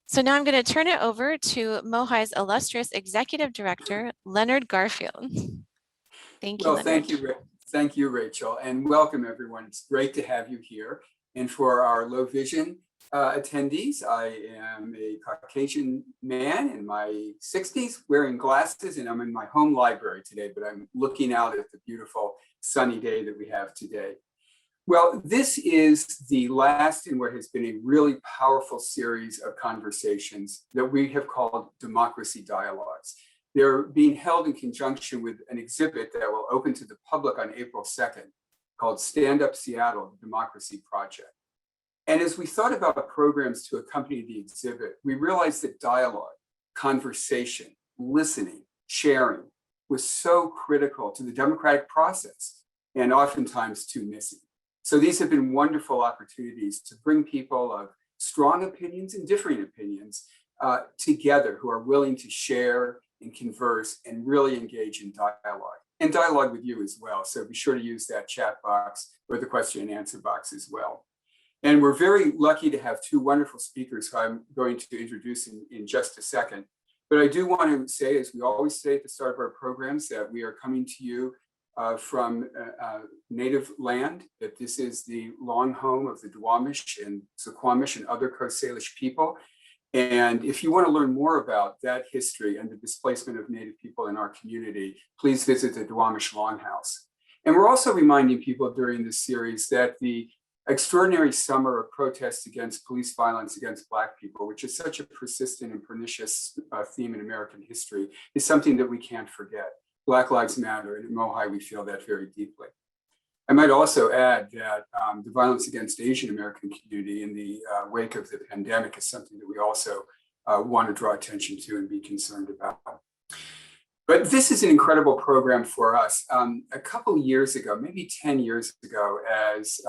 So now I'm going to turn it over to MOHAI's illustrious Executive Director, Leonard Garfield. Thank you, Well, Leonard. thank you, Rachel, and welcome everyone. It's great to have you here. And for our low vision attendees, I am a Caucasian man in my 60s wearing glasses, and I'm in my home library today, but I'm looking out at the beautiful sunny day that we have today. Well, this is the last in what has been a really powerful series of conversations that we have called Democracy Dialogues. They're being held in conjunction with an exhibit that will open to the public on April 2nd called Stand Up Seattle, the Democracy Project. And as we thought about programs to accompany the exhibit, we realized that dialogue, conversation, listening, sharing was so critical to the democratic process and oftentimes too missing. So these have been wonderful opportunities to bring people of strong opinions and differing opinions together who are willing to share and converse and really engage in dialogue and dialogue with you as well. So be sure to use that chat box or the question and answer box as well. And we're very lucky to have two wonderful speakers who I'm going to introduce in just a second. But I do want to say, as we always say at the start of our programs, that we are coming to you from native land, that this is the long home of the Duwamish and Suquamish and other Coast Salish people. And if you want to learn more about that history and the displacement of Native people in our community, please visit the Duwamish Longhouse. And we're also reminding people during this series that the extraordinary summer of protests against police violence against Black people, which is such a persistent and pernicious theme in American history, is something that we can't forget. Black Lives Matter, and at MOHAI, we feel that very deeply. I might also add that the violence against Asian American community in the wake of the pandemic is something that we also want to draw attention to and be concerned about. But this is an incredible program for us. A couple years ago, maybe 10 years ago, as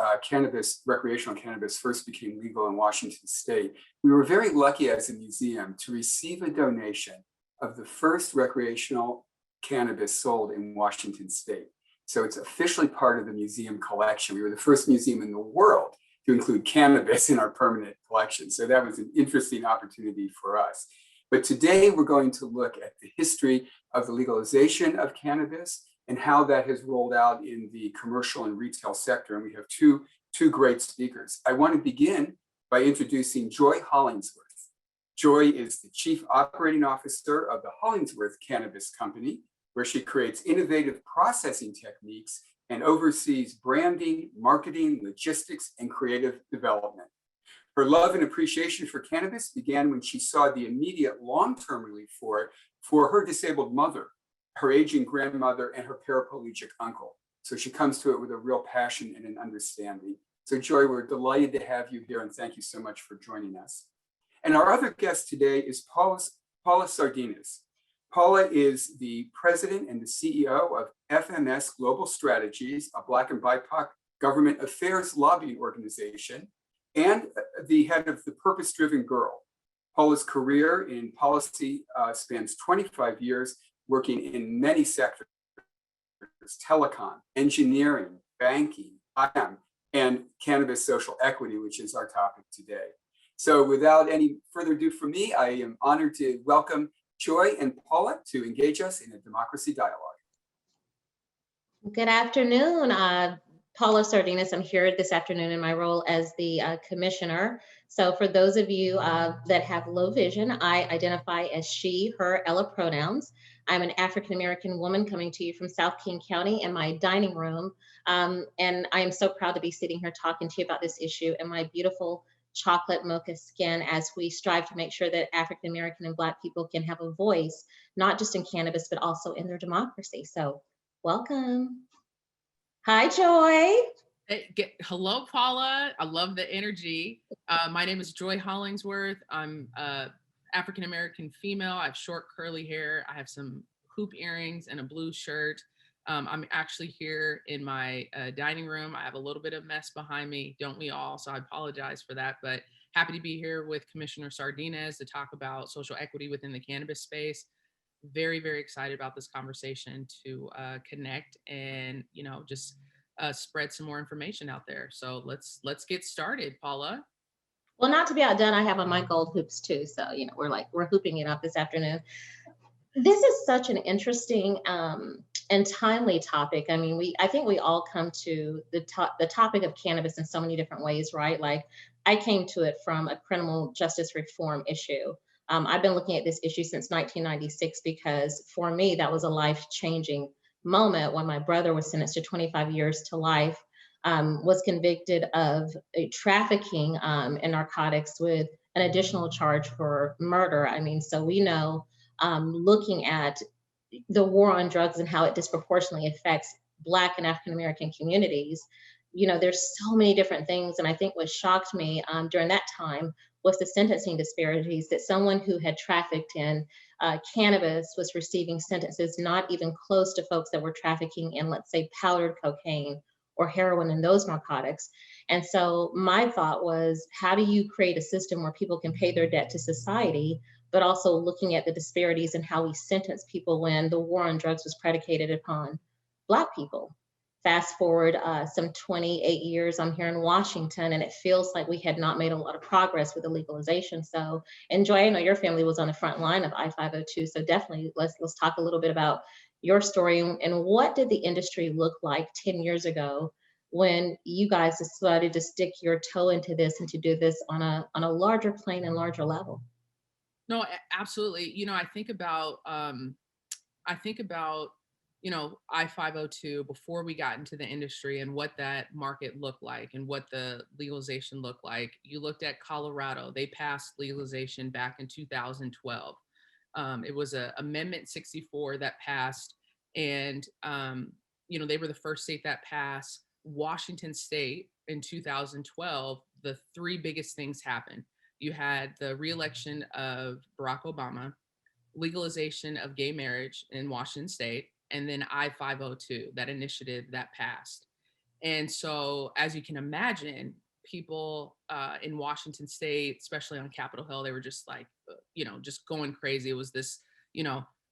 recreational cannabis first became legal in Washington state, we were very lucky as a museum to receive a donation of the first recreational cannabis sold in Washington state. So it's officially part of the museum collection. We were the first museum in the world to include cannabis in our permanent collection. So that was an interesting opportunity for us. But today we're going to look at the history of the legalization of cannabis and how that has rolled out in the commercial and retail sector. And we have two great speakers. I want to begin by introducing Joy Hollingsworth. Joy is the Chief Operating Officer of the Hollingsworth Cannabis Company, where she creates innovative processing techniques and oversees branding, marketing, logistics, and creative development. Her love and appreciation for cannabis began when she saw the immediate long-term relief for it for her disabled mother, her aging grandmother, and her paraplegic uncle. So she comes to it with a real passion and an understanding. So Joy, we're delighted to have you here, and thank you so much for joining us. And our other guest today is Paula Sardinas. Paula is the president and the CEO of FMS Global Strategies, a Black and BIPOC government affairs lobbying organization, and the head of the Purpose Driven Girl. Paula's career in policy spans 25 years, working in many sectors: telecom, engineering, banking, IM, and cannabis social equity, which is our topic today. So without any further ado from me, I am honored to welcome Joy and Paula to engage us in a democracy dialogue. Good afternoon. Paula Sardinas. I'm here this afternoon in my role as the commissioner. So for those of you that have low vision, I identify as she, her, Ella pronouns. I'm an African-American woman coming to you from South King County in my dining room. And I am so proud to be sitting here talking to you about this issue in my beautiful chocolate mocha skin as we strive to make sure that African-American and Black people can have a voice, not just in cannabis, but also in their democracy. So welcome. Hi, Joy. Hello, Paula. I love the energy. My name is Joy Hollingsworth. I'm African-American female. I have short curly hair. I have some hoop earrings and a blue shirt. I'm actually here in my dining room. I have a little bit of mess behind me, don't we all? So I apologize for that, but happy to be here with Commissioner Sardinas to talk about social equity within the cannabis space. Very, very excited about this conversation to connect and, just spread some more information out there. So let's get started, Paula. Well, not to be outdone, I have on my gold hoops too. So, we're hooping it up this afternoon. This is such an interesting and timely topic. I mean, I think we all come to the topic of cannabis in so many different ways, right? Like I came to it from a criminal justice reform issue. I've been looking at this issue since 1996 because for me, that was a life-changing moment when my brother was sentenced to 25 years to life, was convicted of trafficking in narcotics with an additional charge for murder. I mean, so we know looking at the war on drugs and how it disproportionately affects Black and African American communities, there's so many different things. And I think what shocked me during that time was the sentencing disparities, that someone who had trafficked in cannabis was receiving sentences not even close to folks that were trafficking in, let's say, powdered cocaine or heroin and those narcotics. And so my thought was, how do you create a system where people can pay their debt to society, but also looking at the disparities in how we sentence people when the war on drugs was predicated upon Black people? Fast forward some 28 years, I'm here in Washington, and it feels like we had not made a lot of progress with the legalization. So, and Joy, I know your family was on the front line of I-502, so definitely let's talk a little bit about your story and what did the industry look like 10 years ago when you guys decided to stick your toe into this and to do this on a larger plane and larger level? No, absolutely. I think about, I-502 before we got into the industry and what that market looked like and what the legalization looked like. You looked at Colorado, they passed legalization back in 2012. It was a Amendment 64 that passed, and they were the first state that passed. Washington State in 2012, the three biggest things happened. You had the reelection of Barack Obama, legalization of gay marriage in Washington State, and then I-502, that initiative that passed. And so, as you can imagine, people in Washington State, especially on Capitol Hill, they were just like, just going crazy. It was this,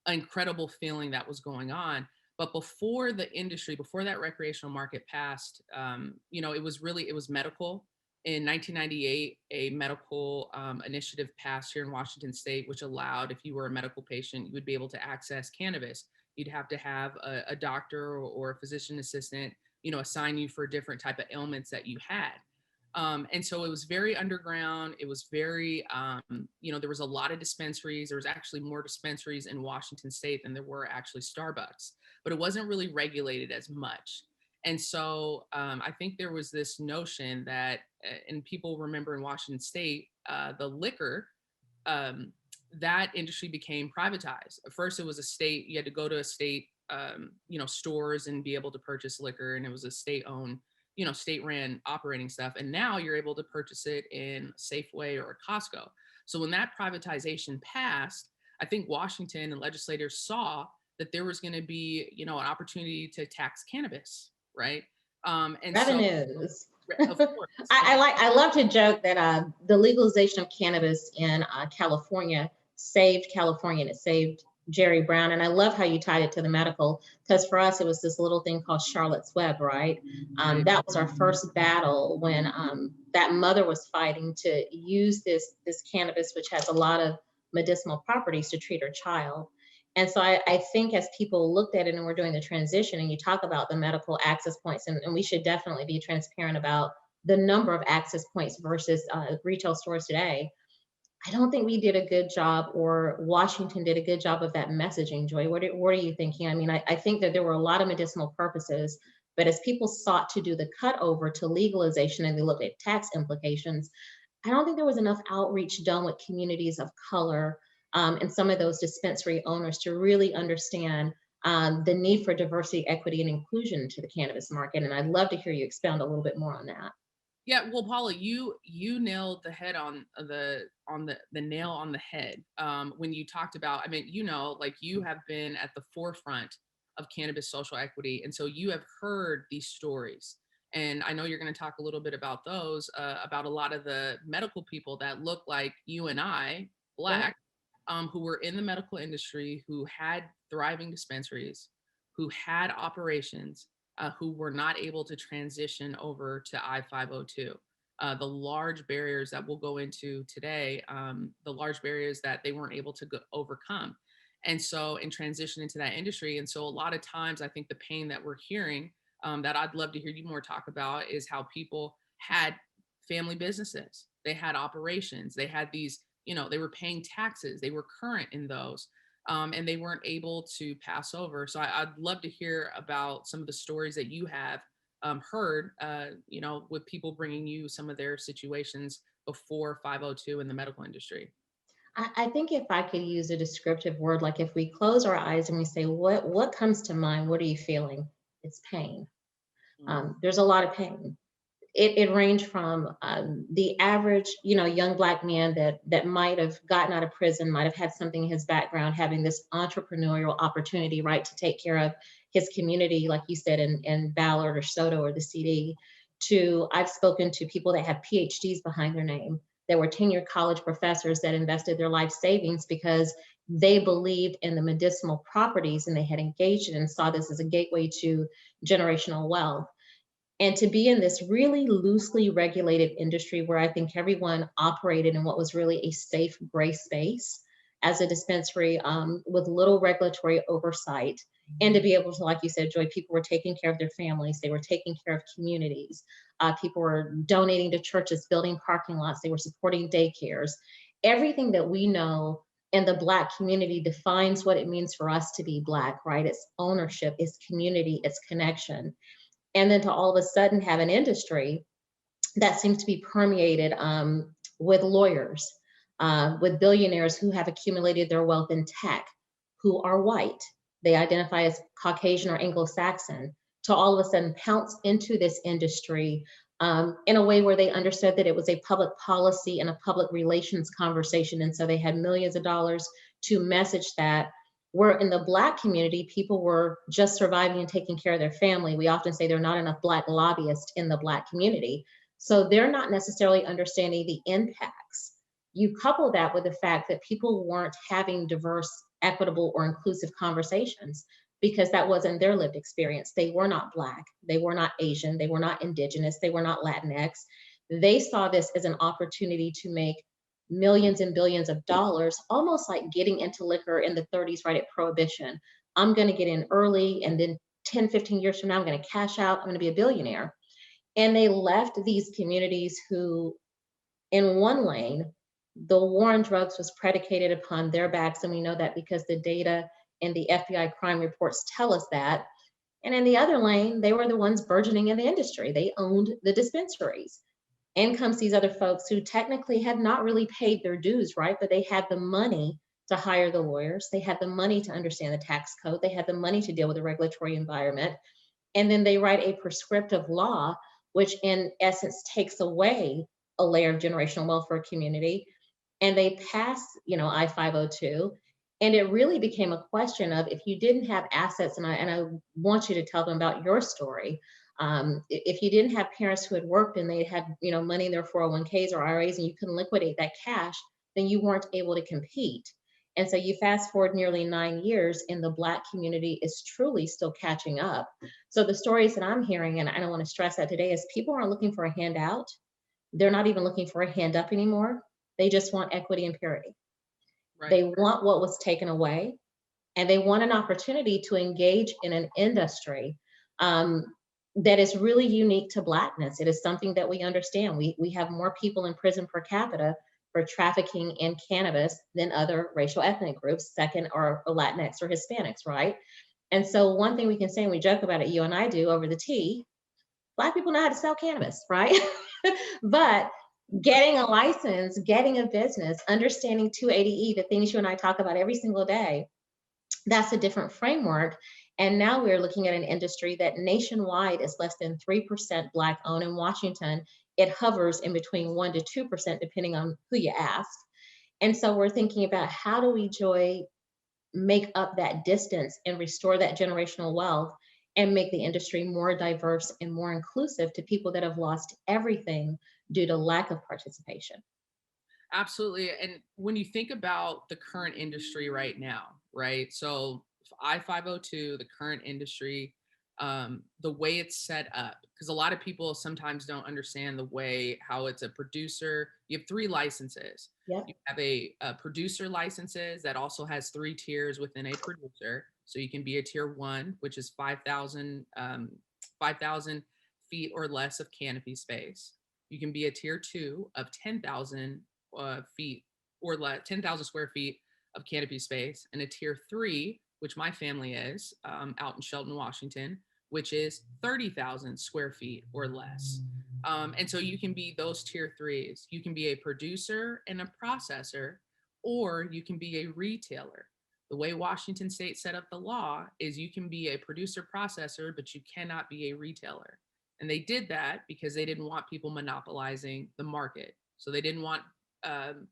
incredible feeling that was going on. But before the industry, before that recreational market passed, it was medical. In 1998, a medical initiative passed here in Washington State, which allowed, if you were a medical patient, you would be able to access cannabis. You'd have to have a doctor or a physician assistant, assign you for different type of ailments that you had. And so it was very underground. It was very, there was a lot of dispensaries. There was actually more dispensaries in Washington State than there were actually Starbucks, but it wasn't really regulated as much. And so I think there was this notion that, and people remember in Washington State, the liquor, that industry became privatized. At first, it was a state, you had to go to a state, stores and be able to purchase liquor. And it was a state-owned, state-ran operating stuff. And now you're able to purchase it in Safeway or Costco. So when that privatization passed, I think Washington and legislators saw that there was going to be, an opportunity to tax cannabis, right? And Revenues. So, of course, I love to joke that the legalization of cannabis in California saved California and it saved Jerry Brown. And I love how you tied it to the medical, because for us, it was this little thing called Charlotte's Web, right? That was our first battle when that mother was fighting to use this cannabis, which has a lot of medicinal properties, to treat her child. And so I think as people looked at it and we're doing the transition, and you talk about the medical access points, and we should definitely be transparent about the number of access points versus retail stores today. I don't think we did a good job, or Washington did a good job of that messaging, Joy. What are you thinking? I mean, I think that there were a lot of medicinal purposes, but as people sought to do the cut over to legalization and they looked at tax implications, I don't think there was enough outreach done with communities of color and some of those dispensary owners to really understand the need for diversity, equity, and inclusion to the cannabis market. And I'd love to hear you expound a little bit more on that. yeah, well, Paula, you nailed the head on the nail on the head when you talked about. I mean, like you have been at the forefront of cannabis social equity, and so you have heard these stories. And I know you're going to talk a little bit about those, about a lot of the medical people that look like you and I, Black, who were in the medical industry, who had thriving dispensaries, who had operations, who were not able to transition over to I-502. the large barriers that we'll go into today, the large barriers that they weren't able to overcome. And so, and transition into that industry. And so a lot of times I think the pain that we're hearing, that I'd love to hear you more talk about, is how people had family businesses, they had operations, they had these, they were paying taxes, they were current in those, and they weren't able to pass over. So I'd love to hear about some of the stories that you have heard, with people bringing you some of their situations before 502 in the medical industry. I think if I could use a descriptive word, like if we close our eyes and we say, what comes to mind? What are you feeling? It's pain. There's a lot of pain. It ranged from the average, young Black man that might have gotten out of prison, might have had something in his background, having this entrepreneurial opportunity, right, to take care of his community, like you said, in Ballard or Soto or the CD, to I've spoken to people that have PhDs behind their name. There were tenured college professors that invested their life savings because they believed in the medicinal properties and they had engaged in and saw this as a gateway to generational wealth. And to be in this really loosely regulated industry where I think everyone operated in what was really a safe gray space as a dispensary, with little regulatory oversight. And to be able to, like you said, Joy, people were taking care of their families, they were taking care of communities, people were donating to churches, building parking lots, they were supporting daycares. Everything that we know in the Black community defines what it means for us to be Black, right? It's ownership, it's community, it's connection. And then to all of a sudden have an industry that seems to be permeated with lawyers, with billionaires who have accumulated their wealth in tech, who are white, they identify as Caucasian or Anglo-Saxon, to all of a sudden pounce into this industry in a way where they understood that it was a public policy and a public relations conversation. And so they had millions of dollars to message that. Where in the Black community, people were just surviving and taking care of their family. We often say there are not enough Black lobbyists in the Black community. So they're not necessarily understanding the impacts. You couple that with the fact that people weren't having diverse, equitable, or inclusive conversations because that wasn't their lived experience. They were not Black, they were not Asian, they were not Indigenous, they were not Latinx. They saw this as an opportunity to make millions and billions of dollars, almost like getting into liquor in the 30s, right at Prohibition. I'm going to get in early, and then 10, 15 years from now, I'm going to cash out, I'm going to be a billionaire. And they left these communities who, in one lane, the war on drugs was predicated upon their backs. And we know that because the data and the FBI crime reports tell us that. And in the other lane, they were the ones burgeoning in the industry. They owned the dispensaries. In comes these other folks who technically had not really paid their dues, right? But they had the money to hire the lawyers. They had the money to understand the tax code. They had the money to deal with the regulatory environment. And then they write a prescriptive law, which in essence takes away a layer of generational wealth for a community. And they pass, I-502. And it really became a question of, if you didn't have assets, and I want you to tell them about your story. If you didn't have parents who had worked and they had, money in their 401ks or IRAs, and you couldn't liquidate that cash, then you weren't able to compete. And so you fast forward nearly 9 years, and the Black community is truly still catching up. So the stories that I'm hearing, and I don't want to stress that today, is people aren't looking for a handout. They're not even looking for a hand up anymore. They just want equity and purity. Right. They want what was taken away, and they want an opportunity to engage in an industry that is really unique to Blackness. It is something that we understand. We have more people in prison per capita for trafficking in cannabis than other racial ethnic groups, second or Latinx or Hispanics, right? And so one thing we can say, and we joke about it, you and I do over the tea, Black people know how to sell cannabis, right? But getting a license, getting a business, understanding 280E, the things you and I talk about every single day, that's a different framework. And now we're looking at an industry that nationwide is less than 3% Black owned. In Washington, it hovers in between 1% to 2%, depending on who you ask. And so we're thinking about, how do we, Joy, make up that distance and restore that generational wealth and make the industry more diverse and more inclusive to people that have lost everything due to lack of participation. Absolutely. And when you think about the current industry right now, right? So I-502, the current industry, the way it's set up, because a lot of people sometimes don't understand the way how it's a producer. You have 3 licenses. Yep. You have a producer licenses that also has 3 tiers within a producer. So you can be a tier 1, which is 5,000 feet or less of canopy space. You can be a tier 2 of 10,000 feet or less, 10,000 square feet of canopy space, and a tier 3, which my family is out in Shelton, Washington, which is 30,000 square feet or less. And so you can be those tier 3s. You can be a producer and a processor, or you can be a retailer. The way Washington State set up the law is you can be a producer processor, but you cannot be a retailer. And they did that because they didn't want people monopolizing the market. So they didn't want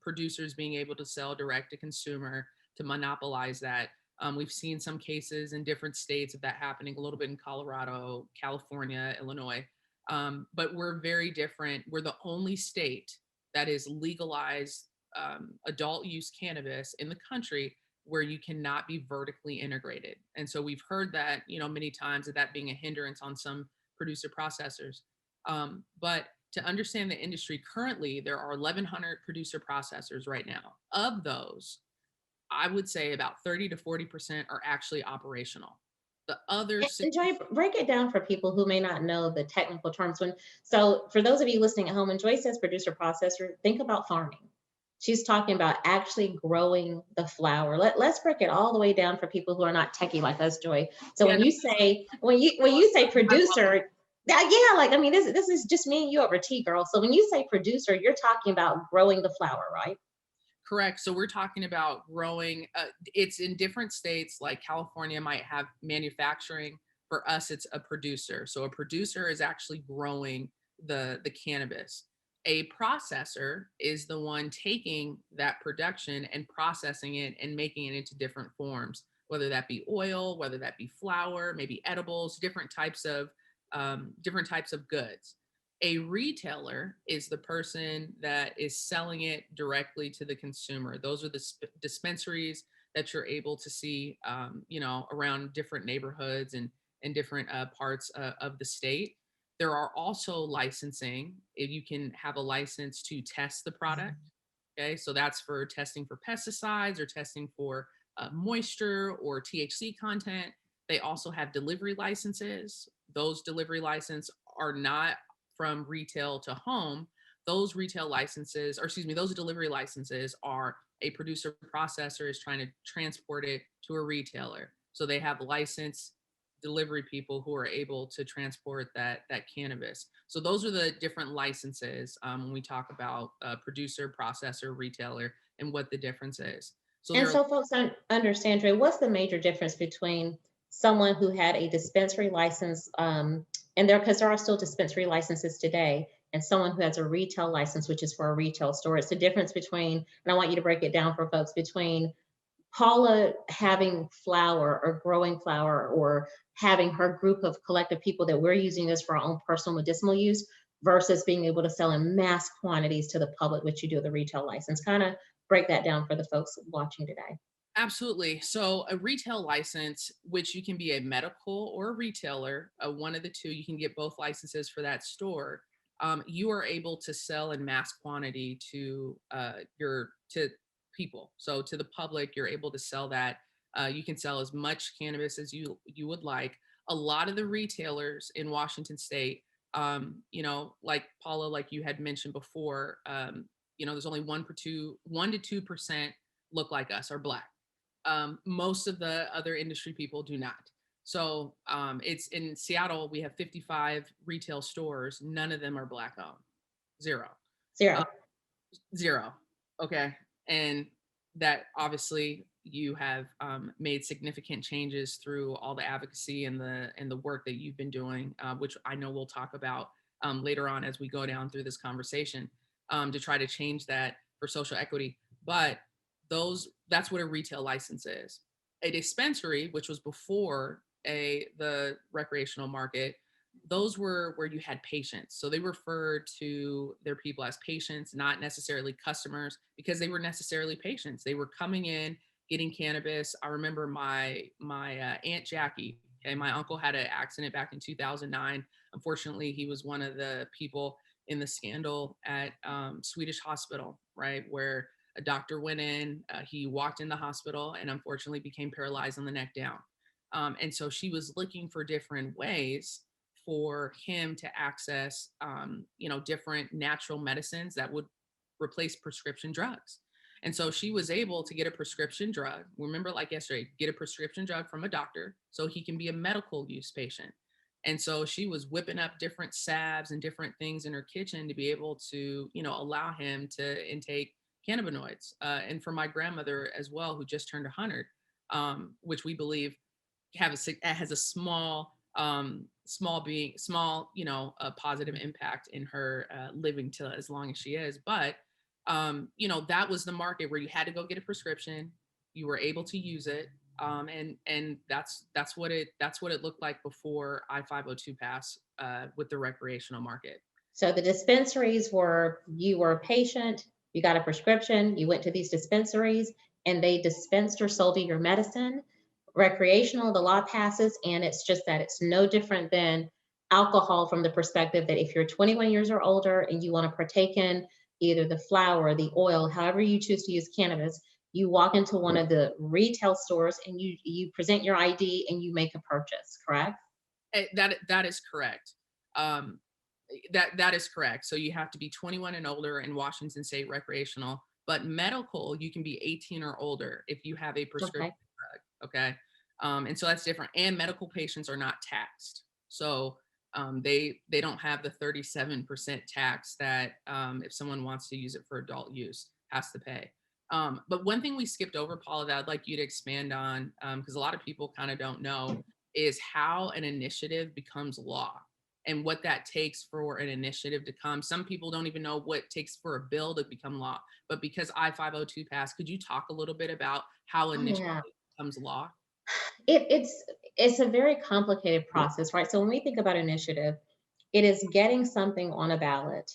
producers being able to sell direct to consumer to monopolize that. We've seen some cases in different states of that happening, a little bit in Colorado, California, Illinois. But we're very different. We're the only state that is legalized adult use cannabis in the country where you cannot be vertically integrated. And so we've heard that, many times of that being a hindrance on some producer processors. But to understand the industry currently, there are 1,100 producer processors right now. Of those, I would say about 30 to 40% are actually operational. The other And Joy, break it down for people who may not know the technical terms. So for those of you listening at home, when Joy says producer processor, think about farming. She's talking about actually growing the flower. Let's break it all the way down for people who are not techie like us, Joy. So when you say producer, this is just me and you over tea, girl. So when you say producer, you're talking about growing the flower, right? Correct. So we're talking about growing. It's in different states, like California might have manufacturing. For us, it's a producer. So a producer is actually growing the cannabis. A processor is the one taking that production and processing it and making it into different forms, whether that be oil, whether that be flour, maybe edibles, different types of goods. A retailer is the person that is selling it directly to the consumer. Those are the dispensaries that you're able to see, around different neighborhoods and different parts of the state. There are also licensing. If you can have a license to test the product. Okay, so that's for testing for pesticides or testing for moisture or THC content. They also have delivery licenses. Those delivery licenses are not from retail to home. Those delivery licenses are a producer processor is trying to transport it to a retailer. So they have licensed delivery people who are able to transport that cannabis. So those are the different licenses when we talk about producer, processor, retailer, and what the difference is. So folks understand, Dre, what's the major difference between someone who had a dispensary license, because there are still dispensary licenses today, and someone who has a retail license, which is for a retail store? It's the difference between, and I want you to break it down for folks, between Paula having flower or growing flower or having her group of collective people that we're using this for our own personal medicinal use versus being able to sell in mass quantities to the public, which you do the retail license. Kind of break that down for the folks watching today. Absolutely. So a retail license, which you can be a medical or a retailer, one of the two, you can get both licenses for that store. You are able to sell in mass quantity to people. So to the public, you're able to sell that. You can sell as much cannabis as you would like. A lot of the retailers in Washington State, like Paula, like you had mentioned before, there's only 1 to 2% look like us, are Black. Most of the other industry people do not. So it's in Seattle, we have 55 retail stores. None of them are Black owned. Zero. Okay. And that obviously you have made significant changes through all the advocacy and the work that you've been doing, which I know we'll talk about later on as we go down through this conversation, to try to change that for social equity. But that's what a retail license is. A dispensary, which was before the recreational market, those were where you had patients. So they referred to their people as patients, not necessarily customers, because they were necessarily patients. They were coming in, getting cannabis. I remember my Aunt Jackie, Okay, my uncle had an accident back in 2009. Unfortunately, he was one of the people in the scandal at Swedish hospital, right, where a doctor went in, he walked in the hospital and unfortunately became paralyzed on the neck down. And so she was looking for different ways for him to access, different natural medicines that would replace prescription drugs. And so she was able to get a prescription drug. Remember, like yesterday, get a prescription drug from a doctor so he can be a medical use patient. And so she was whipping up different salves and different things in her kitchen to be able to, allow him to intake cannabinoids. And for my grandmother as well, who just turned 100, which we believe has a small, a positive impact in her living till as long as she is. But that was the market where you had to go get a prescription, you were able to use it, and that's what it looked like before I-502 passed with the recreational market. So the dispensaries you were a patient, you got a prescription, you went to these dispensaries, and they dispensed or sold you your medicine. Recreational, the law passes, and it's just that it's no different than alcohol from the perspective that if you're 21 years or older and you want to partake in either the flower, the oil, however you choose to use cannabis, you walk into one of the retail stores and you present your ID and you make a purchase, correct? That is correct. That is correct. So you have to be 21 and older in Washington State recreational, but medical, you can be 18 or older if you have a prescription drug. Okay. And so that's different. And medical patients are not taxed. So they don't have the 37% tax that if someone wants to use it for adult use has to pay. But one thing we skipped over, Paula, that I'd like you to expand on, because a lot of people kind of don't know, is how an initiative becomes law and what that takes for an initiative to come. Some people don't even know what it takes for a bill to become law. But because I-502 passed, could you talk a little bit about how an initiative becomes law? It's a very complicated process, right? So when we think about initiative, it is getting something on a ballot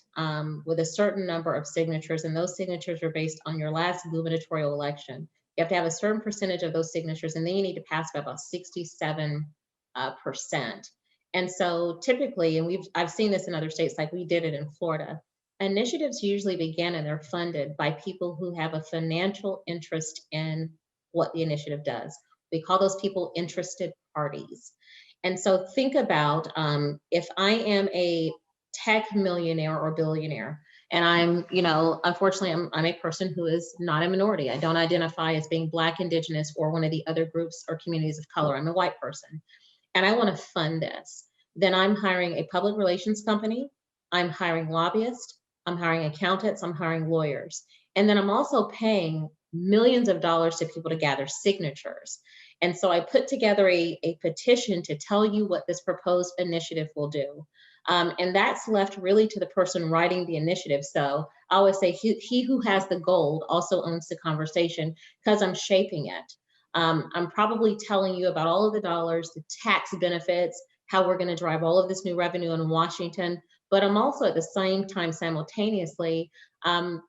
with a certain number of signatures, and those signatures are based on your last gubernatorial election. You have to have a certain percentage of those signatures, and then you need to pass by about 67%. And so typically, and I've seen this in other states, like we did it in Florida, initiatives usually begin and they're funded by people who have a financial interest in what the initiative does. We call those people interested parties. And so think about if I am a tech millionaire or billionaire, and I'm, unfortunately, I'm a person who is not a minority. I don't identify as being Black, Indigenous, or one of the other groups or communities of color. I'm a white person. And I want to fund this. Then I'm hiring a public relations company. I'm hiring lobbyists. I'm hiring accountants. I'm hiring lawyers. And then I'm also paying millions of dollars to people to gather signatures. And so I put together a petition to tell you what this proposed initiative will do. And that's left really to the person writing the initiative. So I always say he who has the gold also owns the conversation, because I'm shaping it. I'm probably telling you about all of the dollars, the tax benefits, how we're going to drive all of this new revenue in Washington. But I'm also at the same time simultaneously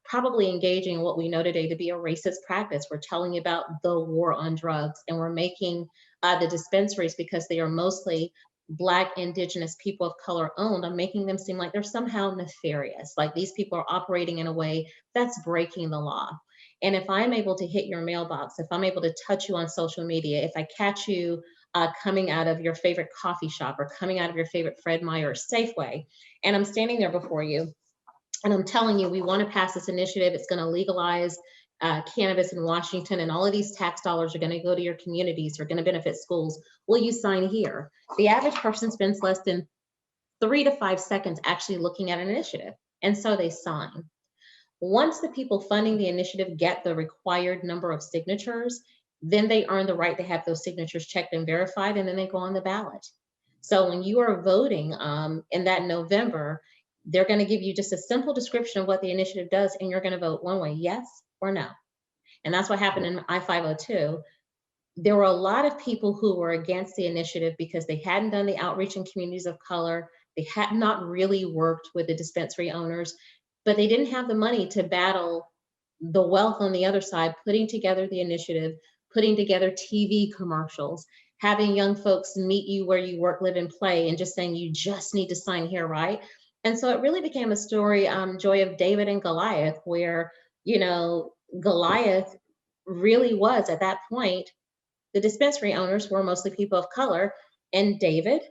probably engaging in what we know today to be a racist practice. We're telling you about the war on drugs, and we're making the dispensaries, because they are mostly Black, Indigenous, people of color owned, I'm making them seem like they're somehow nefarious, like these people are operating in a way that's breaking the law. And if I'm able to hit your mailbox, if I'm able to touch you on social media, if I catch you coming out of your favorite coffee shop or coming out of your favorite Fred Meyer or Safeway, and I'm standing there before you, and I'm telling you, we want to pass this initiative. It's going to legalize cannabis in Washington, and all of these tax dollars are going to go to your communities, are going to benefit schools. Will you sign here? The average person spends less than 3 to 5 seconds actually looking at an initiative, and so they sign. Once the people funding the initiative get the required number of signatures, then they earn the right to have those signatures checked and verified, and then they go on the ballot. So when you are voting in that November, they're going to give you just a simple description of what the initiative does, and you're going to vote one way, yes or no. And that's what happened in I-502. There were a lot of people who were against the initiative because they hadn't done the outreach in communities of color. They had not really worked with the dispensary owners, but they didn't have the money to battle the wealth on the other side, putting together the initiative, putting together TV commercials. having young folks meet you where you work, live, and play, and just saying you just need to sign here, right? And so it really became a story, Joy, of David and Goliath, where, you know, Goliath really was at that point, the dispensary owners were mostly people of color, and David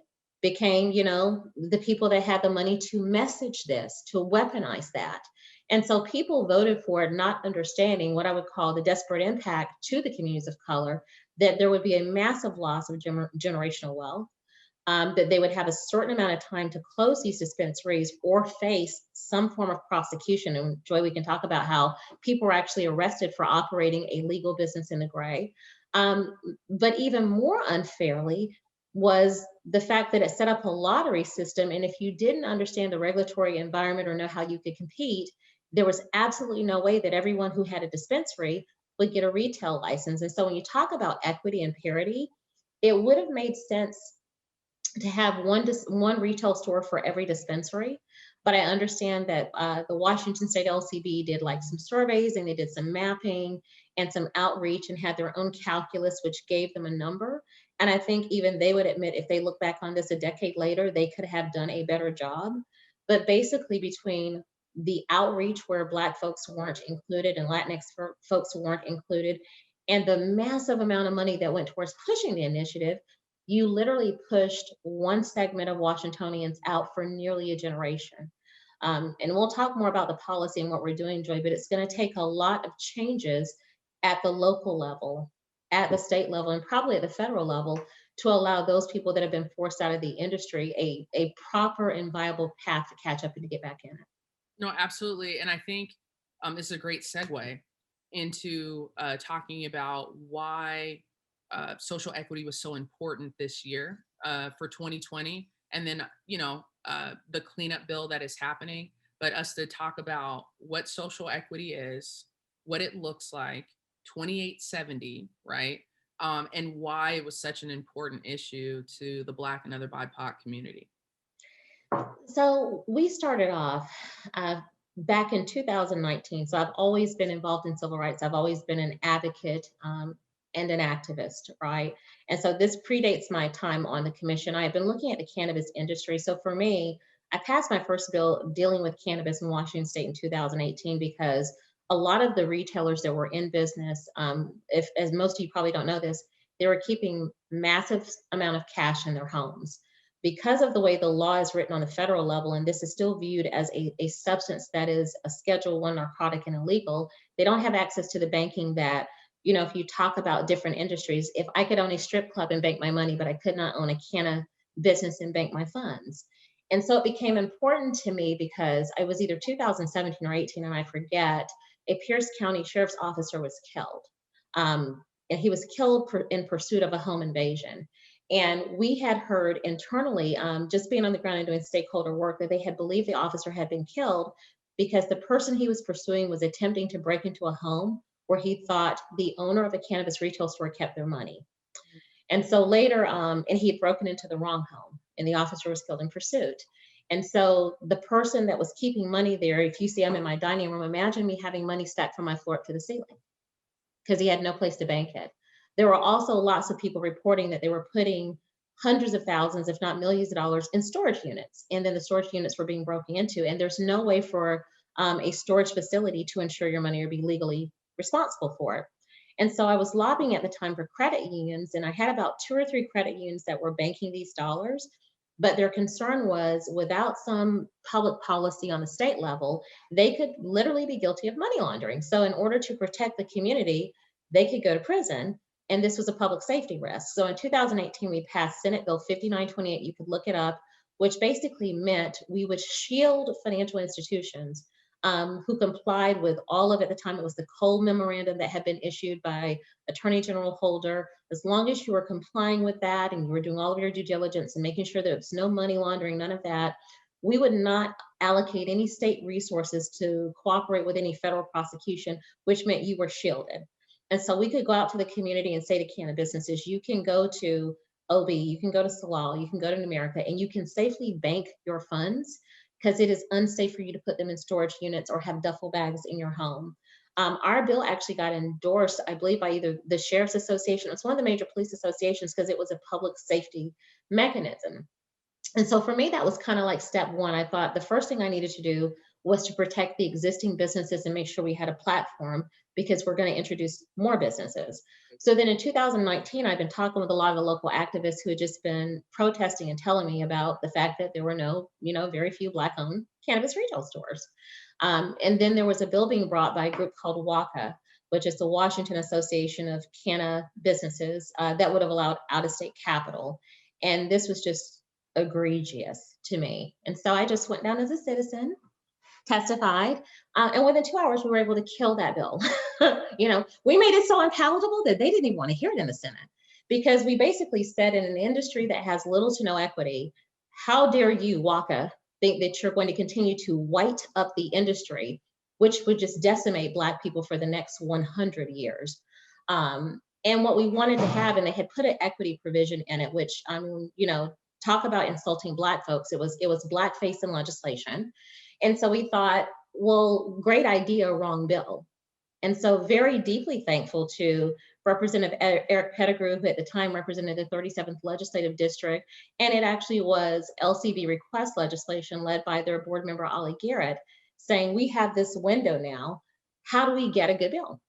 became, you know, the people that had the money to message this, to weaponize that. And so people voted for it, not understanding what I would call the desperate impact to the communities of color, that there would be a massive loss of generational wealth, that they would have a certain amount of time to close these dispensaries or face some form of prosecution. And Joy, we can talk about how people were actually arrested for operating a legal business in the gray. But even more unfairly was the fact that it set up a lottery system. And if you didn't understand the regulatory environment or know how you could compete, there was absolutely no way that everyone who had a dispensary would get a retail license. And so when you talk about equity and parity, it would have made sense to have one retail store for every dispensary. But I understand that the Washington State LCB did like some surveys, and they did some mapping and some outreach and had their own calculus, which gave them a number. And I think even they would admit, if they look back on this a decade later, they could have done a better job. But basically, between the outreach where Black folks weren't included and Latinx folks weren't included, and the massive amount of money that went towards pushing the initiative, you literally pushed one segment of Washingtonians out for nearly a generation. And we'll talk more about the policy and what we're doing, Joy, but it's going to take a lot of changes at the local level, at the state level, and probably at the federal level to allow those people that have been forced out of the industry a proper and viable path to catch up and to get back in it. No, absolutely. And I think this is a great segue into talking about why social equity was so important this year for 2020. And then, you know, the cleanup bill that is happening, but us to talk about what social equity is, what it looks like, 2870, right? And why it was such an important issue to the Black and other BIPOC community. So we started off back in 2019. So I've always been involved in civil rights. I've always been an advocate and an activist, right? And so this predates my time on the commission. I have been looking at the cannabis industry. So for me, I passed my first bill dealing with cannabis in Washington State in 2018 because a lot of the retailers that were in business, if as most of you probably don't know this, they were keeping massive amount of cash in their homes. Because of the way the law is written on the federal level, and this is still viewed as a substance that is a Schedule I narcotic and illegal, they don't have access to the banking that, you know, if you talk about different industries, if I could own a strip club and bank my money, but I could not own a canna business and bank my funds. And so it became important to me because I was either 2017 or 18, and I forget, a Pierce County Sheriff's officer was killed. And he was killed in pursuit of a home invasion. And we had heard internally, just being on the ground and doing stakeholder work, that they had believed the officer had been killed because the person he was pursuing was attempting to break into a home where he thought the owner of a cannabis retail store kept their money. And so later, and he had broken into the wrong home, and the officer was killed in pursuit. And so the person that was keeping money there, if you see I'm in my dining room, imagine me having money stacked from my floor up to the ceiling because he had no place to bank it. There were also lots of people reporting that they were putting hundreds of thousands, if not millions of dollars in storage units. And then the storage units were being broken into. And there's no way for a storage facility to ensure your money or be legally responsible for it. And so I was lobbying at the time for credit unions, and I had about 2 or 3 credit unions that were banking these dollars. But their concern was without some public policy on the state level, they could literally be guilty of money laundering. So in order to protect the community, they could go to prison. And this was a public safety risk. So in 2018, we passed Senate Bill 5928, you could look it up, which basically meant we would shield financial institutions who complied with all of, at the time, it was the Cole Memorandum that had been issued by Attorney General Holder. As long as you were complying with that and you were doing all of your due diligence and making sure there was no money laundering, none of that, we would not allocate any state resources to cooperate with any federal prosecution, which meant you were shielded. And so we could go out to the community and say to cannabis businesses, you can go to OB, you can go to Salal, you can go to Numerica, and you can safely bank your funds because it is unsafe for you to put them in storage units or have duffel bags in your home. Our bill actually got endorsed, I believe, by either the Sheriff's Association. It's one of the major police associations because it was a public safety mechanism. And so for me, that was kind of like step one. I thought the first thing I needed to do was to protect the existing businesses and make sure we had a platform because we're going to introduce more businesses. So then in 2019, I've been talking with a lot of the local activists who had just been protesting and telling me about the fact that there were no, very few Black-owned cannabis retail stores. And then there was a bill being brought by a group called WACA, which is the Washington Association of Canna Businesses, that would have allowed out-of-state capital. And this was just egregious to me. And so I just went down as a citizen, testified, and within 2 hours, we were able to kill that bill. We made it so unpalatable that they didn't even want to hear it in the Senate because we basically said in an industry that has little to no equity, how dare you, WACA, think that you're going to continue to white up the industry, which would just decimate Black people for the next 100 years. And what we wanted to have, and they had put an equity provision in it, which talk about insulting Black folks. It was blackface in legislation. And so we thought, well, great idea, wrong bill. And so very deeply thankful to Representative Eric Pettigrew, who at the time represented the 37th Legislative District. And it actually was LCB request legislation led by their board member, Ollie Garrett, saying we have this window now. How do we get a good bill?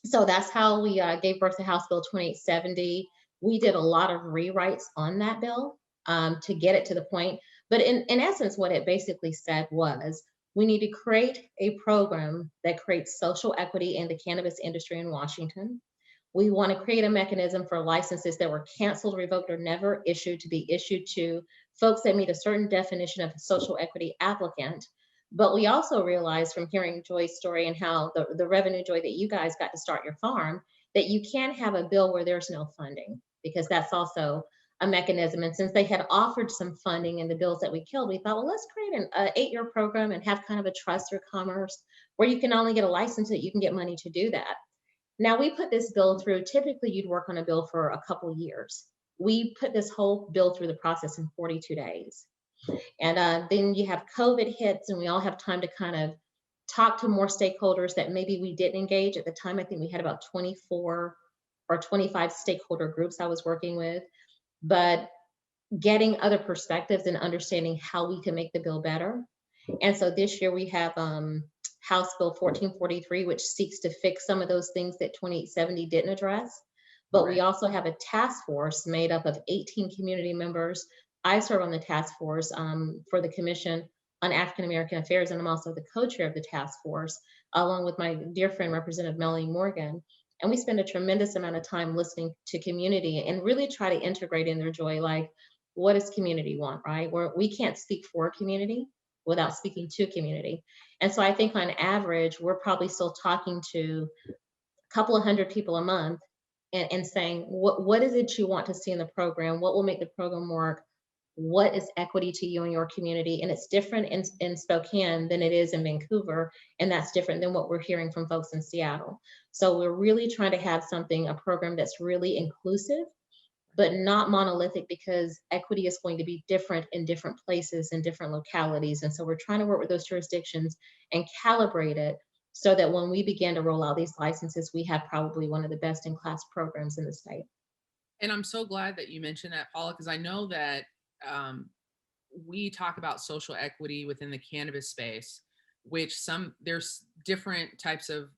So that's how we gave birth to House Bill 2870. We did a lot of rewrites on that bill to get it to the point. But in essence, what it basically said was, we need to create a program that creates social equity in the cannabis industry in Washington. We want to create a mechanism for licenses that were canceled, revoked, or never issued to be issued to folks that meet a certain definition of a social equity applicant. But we also realized from hearing Joy's story and how the revenue, Joy, that you guys got to start your farm, that you can't have a bill where there's no funding, because that's also a mechanism. And since they had offered some funding in the bills that we killed, we thought, well, let's create an 8-year program and have kind of a trust or commerce where you can only get a license that you can get money to do that. Now we put this bill through, typically you'd work on a bill for a couple of years. We put this whole bill through the process in 42 days. And then you have COVID hits and we all have time to kind of talk to more stakeholders that maybe we didn't engage. At the time, I think we had about 24 or 25 stakeholder groups I was working with. But getting other perspectives and understanding how we can make the bill better. And so this year we have House Bill 1443, which seeks to fix some of those things that 2870 didn't address. But we also have a task force made up of 18 community members. I serve on the task force for the Commission on African American Affairs, and I'm also the co-chair of the task force, along with my dear friend, Representative Melanie Morgan. And we spend a tremendous amount of time listening to community and really try to integrate in their joy, like, what does community want, right? We can't speak for community without speaking to community. And so I think on average, we're probably still talking to a couple of hundred people a month and saying, what is it you want to see in the program? What will make the program work? What is equity to you and your community? And it's different in Spokane than it is in Vancouver. And that's different than what we're hearing from folks in Seattle. So we're really trying to have a program that's really inclusive, but not monolithic, because equity is going to be different in different places and different localities. And so we're trying to work with those jurisdictions and calibrate it so that when we begin to roll out these licenses, we have probably one of the best in class programs in the state. And I'm so glad that you mentioned that, Paula, because I know that we talk about social equity within the cannabis space, which there's different types of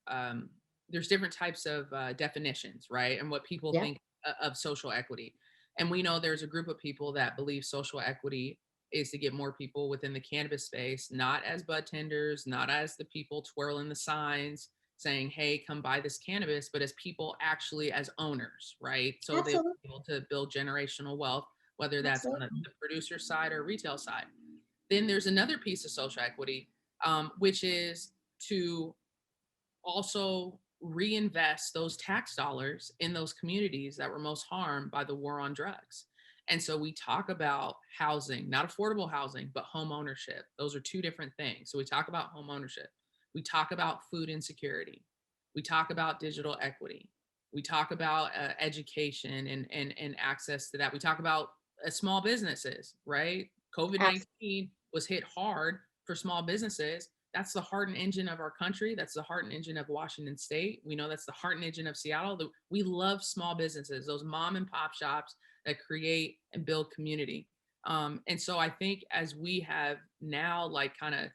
definitions, right? And what people think of social equity. And we know there's a group of people that believe social equity is to get more people within the cannabis space, not as bud tenders, not as the people twirling the signs saying, hey, come buy this cannabis, but as people actually as owners, right? So they'll be able to build generational wealth, whether that's on the producer side or retail side. Then there's another piece of social equity, which is to also reinvest those tax dollars in those communities that were most harmed by the war on drugs. And so we talk about housing, not affordable housing, but home ownership. Those are two different things. So we talk about home ownership. We talk about food insecurity. We talk about digital equity. We talk about education and access to that. We talk about small businesses, right? COVID-19 was hit hard for small businesses. that's the heart and engine of our country. That's the heart and engine of Washington State. We know that's the heart and engine of Seattle. We love small businesses, those mom and pop shops that create and build community. And so I think as we have now like kind of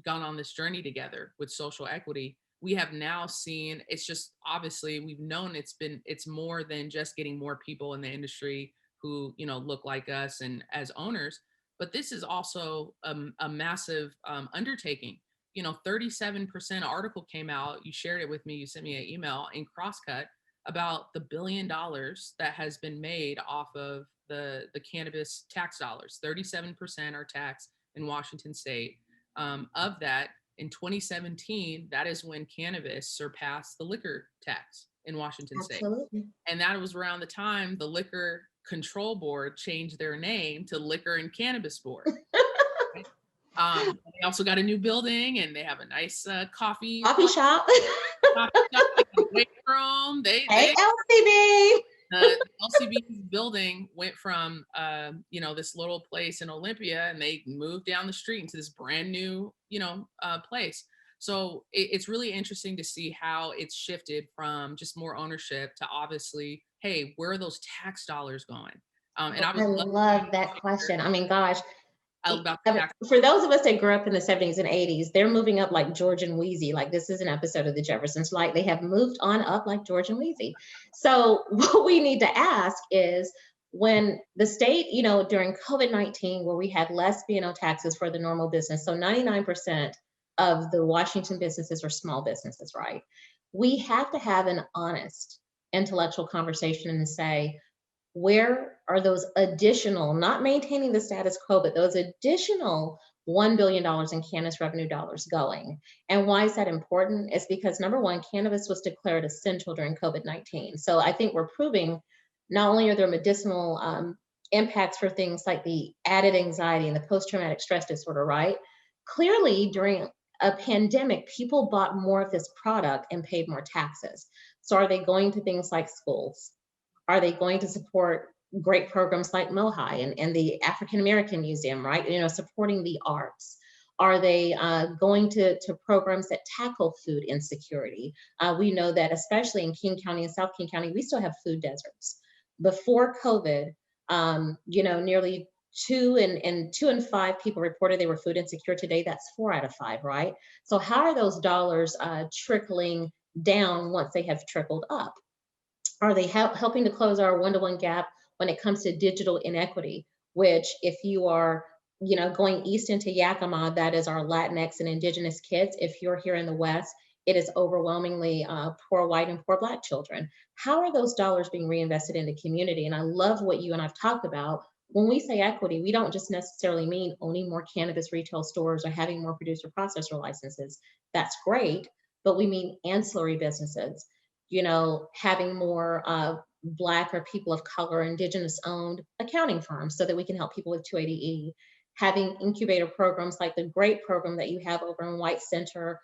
gone on this journey together with social equity, we have now seen, it's just obviously we've known it's more than just getting more people in the industry who, you know, look like us and as owners, but this is also a massive undertaking. You know, 37% article came out, you shared it with me, you sent me an email in Crosscut about the $1 billion that has been made off of the cannabis tax dollars. 37% are taxed in Washington State. Of that, in 2017, that is when cannabis surpassed the liquor tax in Washington State. Absolutely. And that was around the time the Liquor Control Board changed their name to Liquor and Cannabis Board. Right? They also got a new building and they have a nice coffee shop. coffee shop. They got a weight room. Hey, LCB. The LCB's building went from, you know, this little place in Olympia, and they moved down the street into this brand new, you know, place. So it's really interesting to see how it's shifted from just more ownership to obviously, hey, where are those tax dollars going? And I love that question. I mean, gosh, about the tax. for those of us that grew up in the 70s and 80s, they're moving up like George and Wheezy. Like this is an episode of the Jeffersons. Like they have moved on up like George and Wheezy. So what we need to ask is when the state, you know, during COVID-19, where we had less B&O taxes for the normal business, so 99% of the Washington businesses are small businesses, right? We have to have an honest intellectual conversation and say, where are those additional, not maintaining the status quo, but those additional $1 billion in cannabis revenue dollars going? And why is that important? It's because number one, cannabis was declared essential during COVID-19. So I think we're proving not only are there medicinal impacts for things like the added anxiety and the post-traumatic stress disorder, right? Clearly during a pandemic, people bought more of this product and paid more taxes. So are they going to things like schools? Are they going to support great programs like MOHAI and the African American Museum, right? You know, supporting the arts. Are they going to programs that tackle food insecurity? We know that especially in King County and South King County, we still have food deserts. Before COVID, you know, nearly 2 in 5 people reported they were food insecure. Today, that's 4 out of 5, right? So how are those dollars trickling down once they have trickled up? Are they helping to close our one-to-one gap when it comes to digital inequity, which if you are, you know, going east into Yakima, that is our Latinx and indigenous kids. If you're here in the West, it is overwhelmingly poor white and poor Black children. How are those dollars being reinvested in the community? And I love what you and I've talked about. When we say equity, we don't just necessarily mean owning more cannabis retail stores or having more producer processor licenses. That's great, but we mean ancillary businesses. You know, having more Black or people of color, indigenous owned accounting firms so that we can help people with 280E, having incubator programs like the great program that you have over in White Center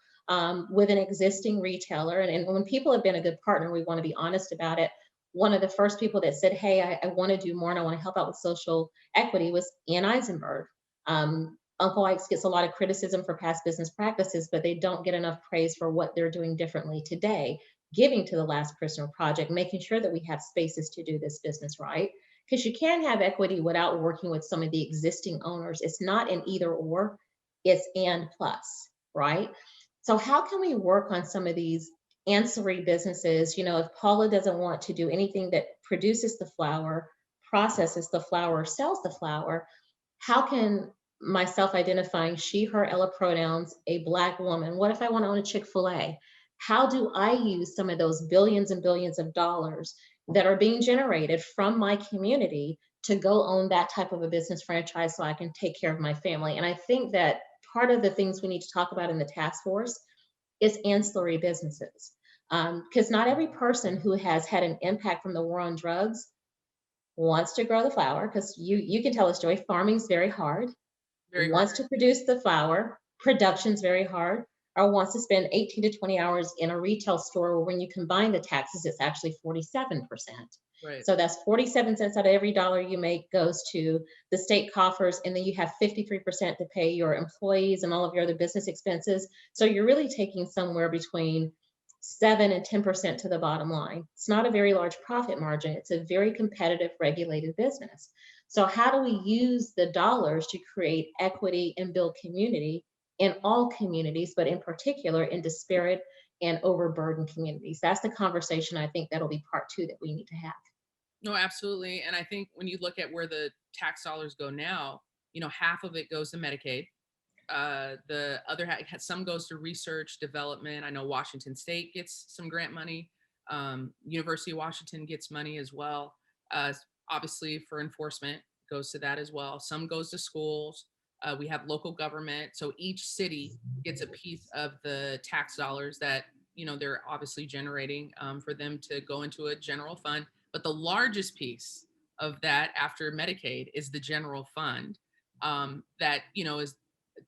with an existing retailer. And when people have been a good partner, we want to be honest about it. One of the first people that said, hey, I want to do more and I want to help out with social equity was Ann Eisenberg. Uncle Ike's gets a lot of criticism for past business practices, but they don't get enough praise for what they're doing differently today. Giving to the Last Prisoner Project, making sure that we have spaces to do this business right. Because you can't have equity without working with some of the existing owners. It's not an either or, it's and plus, right? So how can we work on some of these ancillary businesses? You know, if Paula doesn't want to do anything that produces the flower, processes the flower, sells the flower, how can myself identifying she, her, Ella pronouns, a Black woman, what if I want to own a Chick-fil-A? How do I use some of those billions and billions of dollars that are being generated from my community to go own that type of a business franchise so I can take care of my family? And I think that part of the things we need to talk about in the task force is ancillary businesses. Because not every person who has had an impact from the war on drugs wants to grow the flower, because you can tell us, Joy, farming's very hard. Wants to produce the flower, production's very hard, or wants to spend 18 to 20 hours in a retail store where when you combine the taxes, it's actually 47%. Right. So that's 47 cents out of every dollar you make goes to the state coffers. And then you have 53% to pay your employees and all of your other business expenses. So you're really taking somewhere between 7 and 10% to the bottom line. It's not a very large profit margin. It's a very competitive, regulated business. So how do we use the dollars to create equity and build community in all communities, but in particular in disparate and overburdened communities? That's the conversation I think that'll be part 2 that we need to have. No, absolutely. And I think when you look at where the tax dollars go now, half of it goes to Medicaid. The other half, some goes to research development. I know Washington State gets some grant money. University of Washington gets money as well. Obviously for enforcement goes to that as well. Some goes to schools. We have local government. So each city gets a piece of the tax dollars that, they're obviously generating for them to go into a general fund. But the largest piece of that after Medicaid is the general fund that, is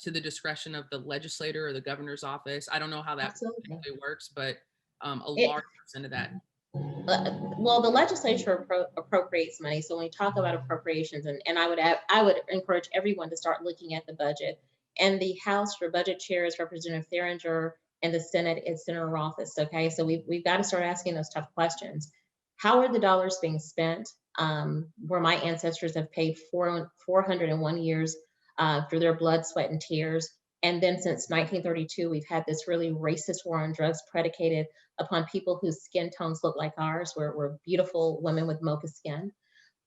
to the discretion of the legislator or the governor's office. I don't know how that Absolutely. works, but a It, large percent of that. well, the legislature appropriates money. So when we talk about appropriations, and I would encourage everyone to start looking at the budget. And the House for Budget Chair is Representative Theringer, and the Senate is Senator Rothfuss. Okay, so we've got to start asking those tough questions. How are the dollars being spent? Where my ancestors have paid 401 years for their blood, sweat, and tears. And then since 1932, we've had this really racist war on drugs predicated upon people whose skin tones look like ours. We're beautiful women with mocha skin.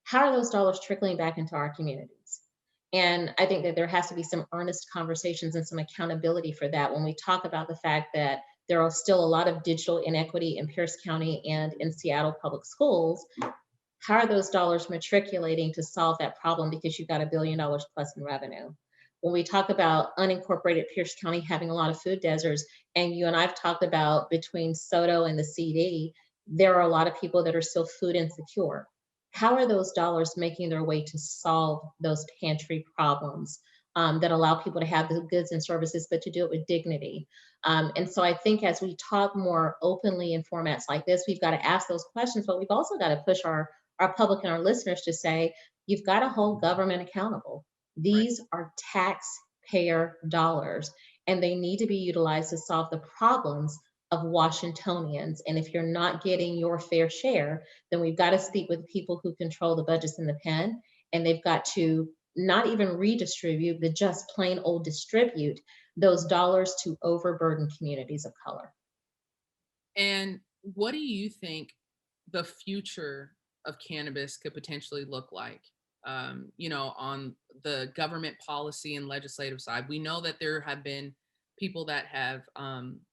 How are those dollars trickling back into our communities? And I think that there has to be some earnest conversations and some accountability for that when we talk about the fact that there are still a lot of digital inequity in Pierce County and in Seattle public schools. How are those dollars matriculating to solve that problem? Because you've got $1 billion plus in revenue. When we talk about unincorporated Pierce County having a lot of food deserts, and you and I've talked about between SOTO and the CD, there are a lot of people that are still food insecure. How are those dollars making their way to solve those pantry problems that allow people to have the goods and services, but to do it with dignity? And so I think as we talk more openly in formats like this, we've got to ask those questions, but we've also got to push our public and our listeners to say, you've got to hold government accountable. These are taxpayer dollars, and they need to be utilized to solve the problems of Washingtonians. And if you're not getting your fair share, then we've got to speak with people who control the budgets in the pen, and they've got to not even redistribute, but just plain old distribute those dollars to overburdened communities of color. And what do you think the future of cannabis could potentially look like? On the government policy and legislative side, we know that there have been people that have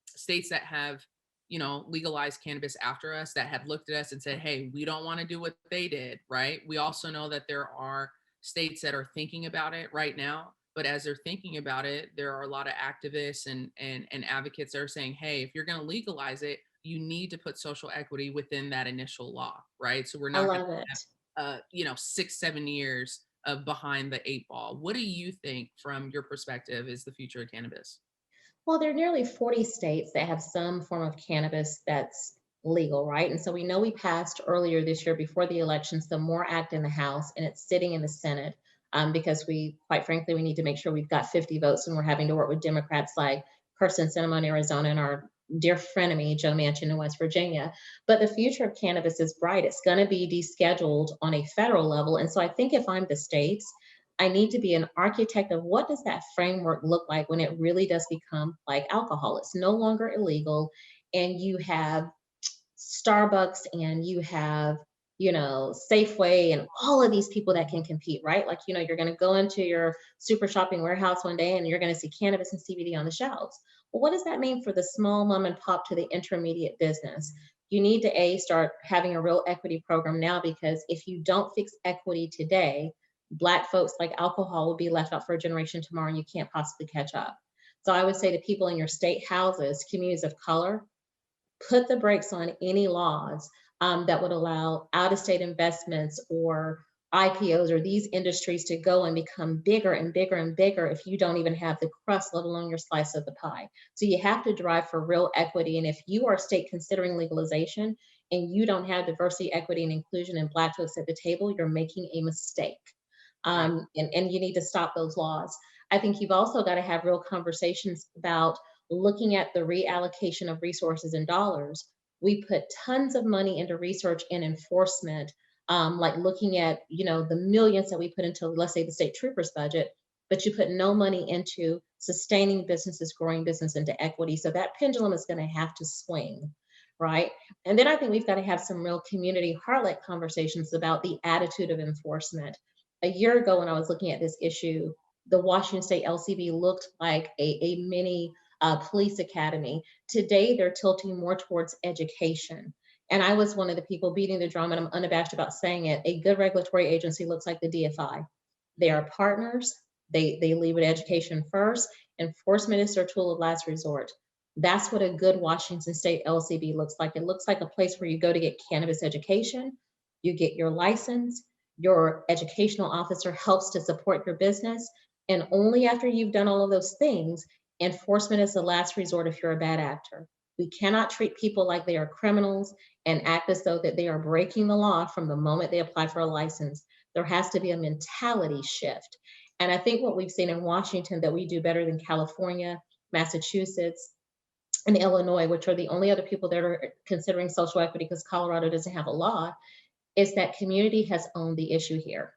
states that have, legalized cannabis after us, that have looked at us and said, hey, we don't want to do what they did, right? We also know that there are states that are thinking about it right now, but as they're thinking about it, there are a lot of activists and advocates that are saying, hey, if you're going to legalize it, you need to put social equity within that initial law, right? So we're I not going love to it. have 6-7 years of behind the 8 ball. What do you think from your perspective is the future of cannabis? Well, there are nearly 40 states that have some form of cannabis that's legal, right? And so we know we passed earlier this year before the elections the MORE Act in the House, and it's sitting in the Senate because quite frankly, we need to make sure we've got 50 votes, and we're having to work with Democrats like Kirsten Sinema in Arizona and our dear frenemy Joe Manchin in West Virginia. But the future of cannabis is bright. It's going to be descheduled on a federal level. And so I think if I'm the states, I need to be an architect of what does that framework look like when it really does become like alcohol. It's no longer illegal, and you have Starbucks and you have, Safeway and all of these people that can compete, right? Like, you're going to go into your super shopping warehouse one day and you're going to see cannabis and CBD on the shelves. Well, what does that mean for the small mom and pop to the intermediate business? You need to start having a real equity program now, because if you don't fix equity today, Black folks like alcohol will be left out for a generation tomorrow, and you can't possibly catch up. So I would say to people in your state houses, communities of color, put the brakes on any laws that would allow out-of-state investments or IPOs or these industries to go and become bigger and bigger and bigger if you don't even have the crust, let alone your slice of the pie. So you have to drive for real equity. And if you are a state considering legalization and you don't have diversity, equity, and inclusion and Black folks at the table, you're making a mistake. And you need to stop those laws. I think you've also got to have real conversations about looking at the reallocation of resources and dollars. We put tons of money into research and enforcement, like looking at, the millions that we put into, let's say, the state troopers budget, but you put no money into sustaining businesses, growing business into equity. So that pendulum is going to have to swing, right? And then I think we've got to have some real community harlot conversations about the attitude of enforcement. A year ago, when I was looking at this issue, the Washington State LCB looked like a mini police academy. Today, they're tilting more towards education. And I was one of the people beating the drum, and I'm unabashed about saying it. A good regulatory agency looks like the DFI. They are partners. They lead with education first. Enforcement is their tool of last resort. That's what a good Washington State LCB looks like. It looks like a place where you go to get cannabis education, you get your license, your educational officer helps to support your business. And only after you've done all of those things, enforcement is the last resort if you're a bad actor. We cannot treat people like they are criminals and act as though that they are breaking the law from the moment they apply for a license. There has to be a mentality shift. And I think what we've seen in Washington that we do better than California, Massachusetts, and Illinois, which are the only other people that are considering social equity because Colorado doesn't have a law, is that community has owned the issue here.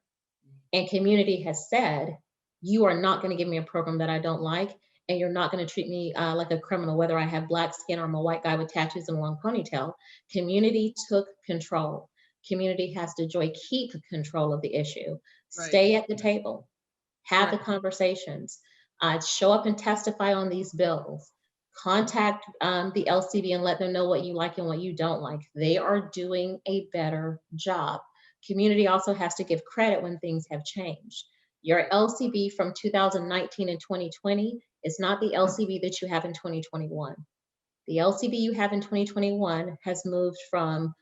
And community has said, you are not going to give me a program that I don't like, and you're not going to treat me like a criminal, whether I have Black skin or I'm a white guy with tattoos and a long ponytail. Community took control. Community has to keep control of the issue. Right. Stay at the table, have the conversations, show up and testify on these bills. Contact the LCB and let them know what you like and what you don't like. They are doing a better job. Community also has to give credit when things have changed. Your LCB from 2019 and 2020 is not the LCB that you have in 2021. The LCB you have in 2021 has moved from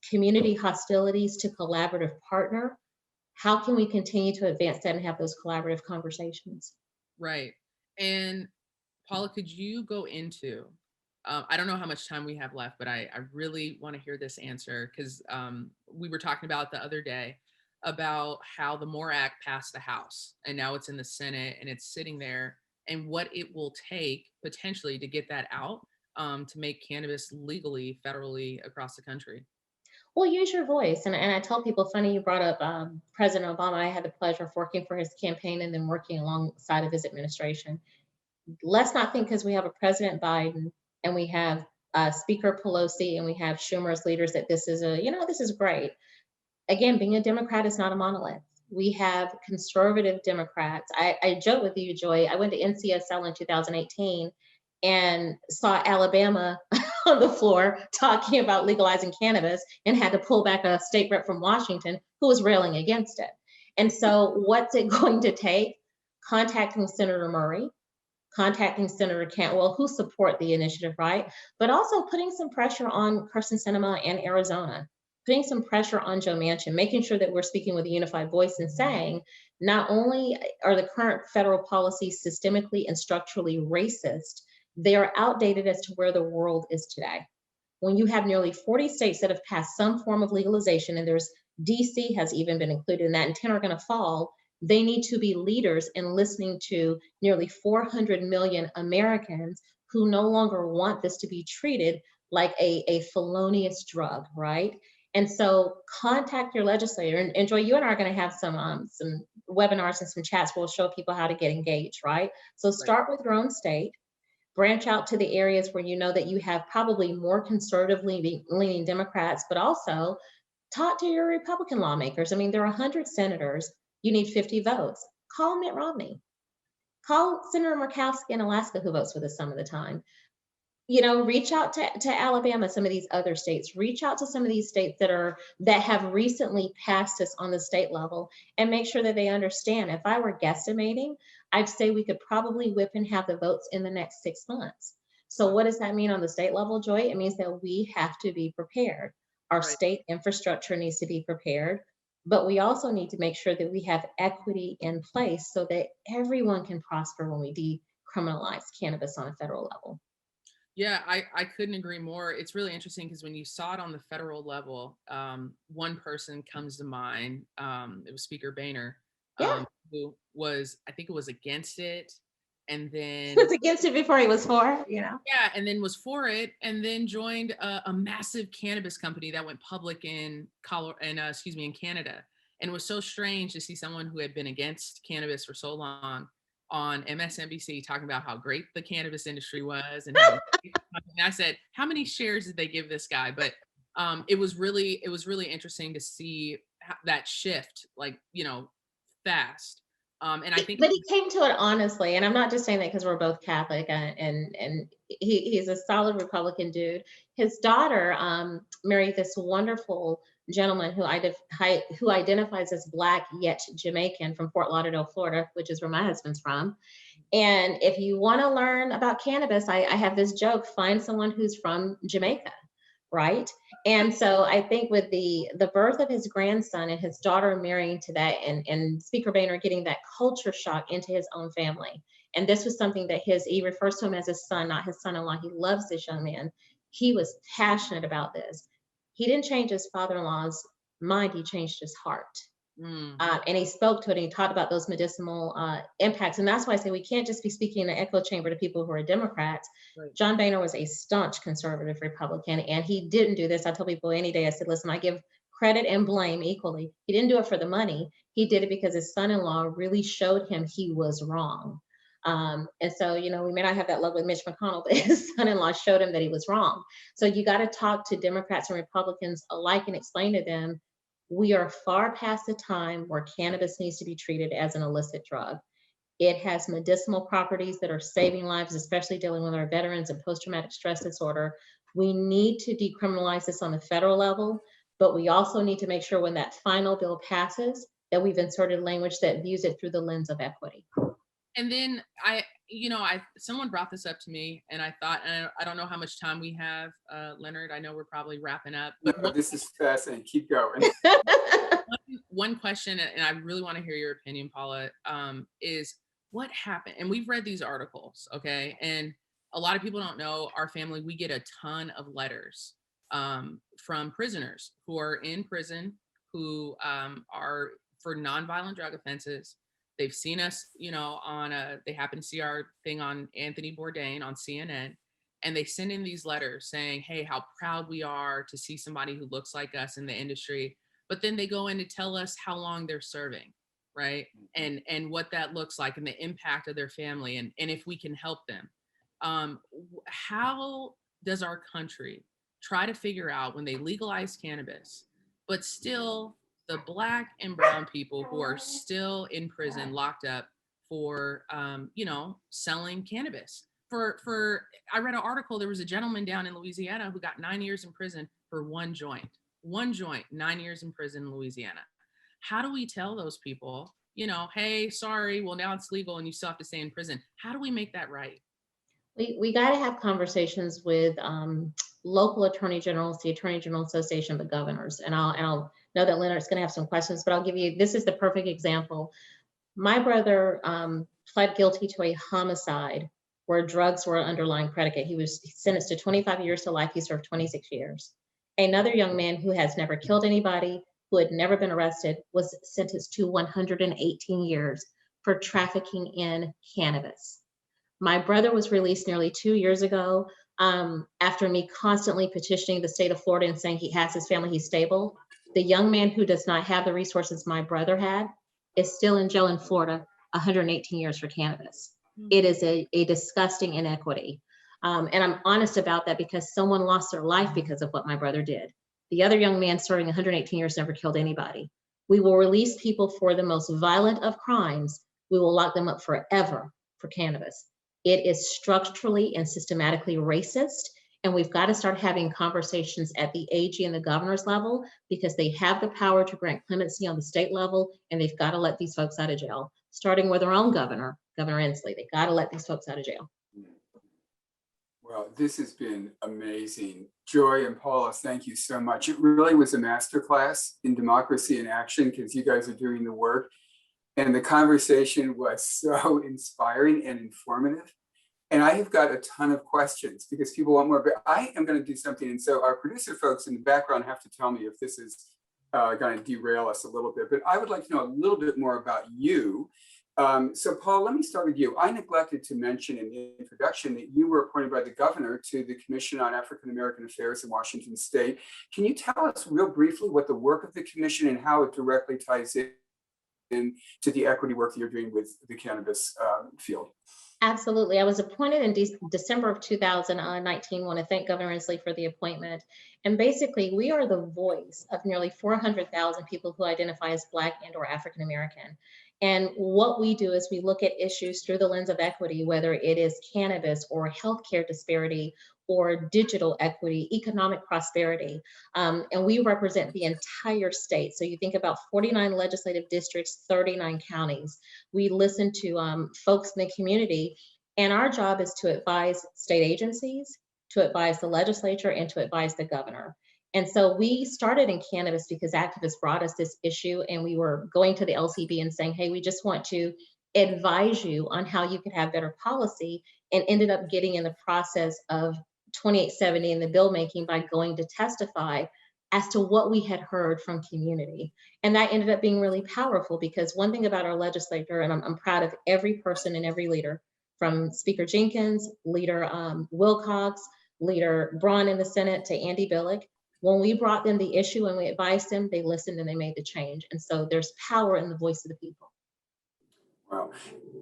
community hostilities to collaborative partner. How can we continue to advance that and have those collaborative conversations? Right. And Paula, could you go into, I don't know how much time we have left, but I really want to hear this answer because we were talking about the other day about how the MORE Act passed the House and now it's in the Senate and it's sitting there and what it will take potentially to get that out to make cannabis legally, federally across the country. Well, use your voice. And I tell people, funny you brought up President Obama. I had the pleasure of working for his campaign and then working alongside of his administration. Let's not think because we have a President Biden and we have Speaker Pelosi and we have Schumer as leaders that this is this is great. Again, being a Democrat is not a monolith. We have conservative Democrats. I joke with you, Joy. I went to NCSL in 2018 and saw Alabama on the floor talking about legalizing cannabis and had to pull back a state rep from Washington who was railing against it. And so what's it going to take? Contacting Senator Murray, contacting Senator Cantwell, who support the initiative, right? But also putting some pressure on Kyrsten Sinema and Arizona, putting some pressure on Joe Manchin, making sure that we're speaking with a unified voice and saying, not only are the current federal policies systemically and structurally racist, they are outdated as to where the world is today. When you have nearly 40 states that have passed some form of legalization, and there's DC has even been included in that, and 10 are going to fall, they need to be leaders in listening to nearly 400 million Americans who no longer want this to be treated like a felonious drug, right? And so contact your legislator. And Joy, you and I are going to have some webinars and some chats where we'll show people how to get engaged, right? So start with your own state, branch out to the areas where you know that you have probably more conservatively leaning Democrats, but also talk to your Republican lawmakers. I mean, there are 100 senators. You need 50 votes. Call Mitt Romney. Call Senator Murkowski in Alaska, who votes for this some of the time. Reach out to Alabama, some of these other states. Reach out to some of these states that have recently passed this on the state level and make sure that they understand. If I were guesstimating, I'd say we could probably whip and have the votes in the next 6 months. So what does that mean on the state level, Joy? It means that we have to be prepared. Our state infrastructure needs to be prepared. But we also need to make sure that we have equity in place so that everyone can prosper when we decriminalize cannabis on a federal level. Yeah, I couldn't agree more. It's really interesting because when you saw it on the federal level, one person comes to mind. It was Speaker Boehner, Yeah. who was, I think it was against it. And He then, was against it before he was for, yeah, and then was for it, and then joined a massive cannabis company that went public in in Canada. And it was so strange to see someone who had been against cannabis for so long on MSNBC talking about how great the cannabis industry was, and I said, how many shares did they give this guy? But it was really interesting to see that shift, like, fast. And I think, But he came to it honestly, and I'm not just saying that because we're both Catholic, and he's a solid Republican dude. His daughter married this wonderful gentleman who identifies as Black yet Jamaican from Fort Lauderdale, Florida, which is where my husband's from. And if you want to learn about cannabis, I have this joke: find someone who's from Jamaica, right? And so I think with the birth of his grandson and his daughter marrying to that, and Speaker Boehner getting that culture shock into his own family. And this was something that he refers to him as his son, not his son-in-law. He loves this young man. He was passionate about this. He didn't change his father-in-law's mind, he changed his heart. And he spoke to it, and he talked about those medicinal impacts. And that's why I say we can't just be speaking in an echo chamber to people who are Democrats. Right. John Boehner was a staunch conservative Republican, and he didn't do this. I tell people any day, I said, listen, I give credit and blame equally. He didn't do it for the money. He did it because his son-in-law really showed him he was wrong. And so, we may not have that love with Mitch McConnell, but his son-in-law showed him that he was wrong. So you got to talk to Democrats and Republicans alike and explain to them, we are far past the time where cannabis needs to be treated as an illicit drug. It has medicinal properties that are saving lives, especially dealing with our veterans and post-traumatic stress disorder. We need to decriminalize this on the federal level, but we also need to make sure when that final bill passes that we've inserted language that views it through the lens of equity. And then someone brought this up to me, and I thought, and I don't know how much time we have, Leonard. I know we're probably wrapping up. No, this is fascinating. Keep going. One question, and I really want to hear your opinion, Paula, is what happened? And we've read these articles, okay? And a lot of people don't know, our family, we get a ton of letters from prisoners who are in prison, who are for nonviolent drug offenses. They've seen us, they happen to see our thing on Anthony Bourdain on CNN, and they send in these letters saying, hey, how proud we are to see somebody who looks like us in the industry. But then they go in to tell us how long they're serving, right? And what that looks like and the impact of their family, and if we can help them. How does our country try to figure out, when they legalize cannabis, but still the Black and brown people who are still in prison, locked up for, selling cannabis? I read an article, there was a gentleman down in Louisiana who got 9 years in prison for one joint, 9 years in prison in Louisiana. How do we tell those people, hey, sorry, well, now it's legal and you still have to stay in prison? How do we make that right? We got to have conversations with local attorney generals, the Attorney General Association, the governors. And I'll know that Leonard's going to have some questions, but I'll give you, this is the perfect example. My brother pled guilty to a homicide where drugs were an underlying predicate. He was sentenced to 25 years to life. He served 26 years. Another young man who has never killed anybody, who had never been arrested, was sentenced to 118 years for trafficking in cannabis. My brother was released nearly 2 years ago after me constantly petitioning the state of Florida and saying he has his family, he's stable. The young man who does not have the resources my brother had is still in jail in Florida, 118 years for cannabis. It is a disgusting inequity. And I'm honest about that because someone lost their life because of what my brother did. The other young man serving 118 years never killed anybody. We will release people for the most violent of crimes. We will lock them up forever for cannabis. It is structurally and systematically racist, and we've got to start having conversations at the AG and the governor's level because they have the power to grant clemency on the state level, and they've got to let these folks out of jail, starting with their own governor, Governor Inslee. They got to let these folks out of jail. Well, this has been amazing. Joy and Paula, thank you so much. It really was a masterclass in democracy in action because you guys are doing the work. And the conversation was so inspiring and informative. And I have got a ton of questions because people want more, but I am going to do something. And so our producer folks in the background have to tell me if this is going to derail us a little bit. But I would like to know a little bit more about you. So Paul, let me start with you. I neglected to mention in the introduction that you were appointed by the governor to the Commission on African American Affairs in Washington State. Can you tell us real briefly what the work of the commission and how it directly ties in to the equity work that you're doing with the cannabis field? Absolutely. I was appointed in December of 2019. I want to thank Governor Inslee for the appointment. And basically, we are the voice of nearly 400,000 people who identify as Black and/or African American. And what we do is we look at issues through the lens of equity, whether it is cannabis or healthcare disparity or digital equity, economic prosperity. And we represent the entire state. So you think about 49 legislative districts, 39 counties. We listen to folks in the community, and our job is to advise state agencies, to advise the legislature, and to advise the governor. And so we started in cannabis because activists brought us this issue, and we were going to the LCB and saying, hey, we just want to advise you on how you could have better policy, and ended up getting in the process of 2870 in the bill making by going to testify as to what we had heard from community. And that ended up being really powerful because one thing about our legislature, and I'm proud of every person and every leader, from Speaker Jenkins, Leader Wilcox, Leader Braun in the Senate, to Andy Billick, when we brought them the issue and we advised them, they listened and they made the change. And so there's power in the voice of the people. Wow.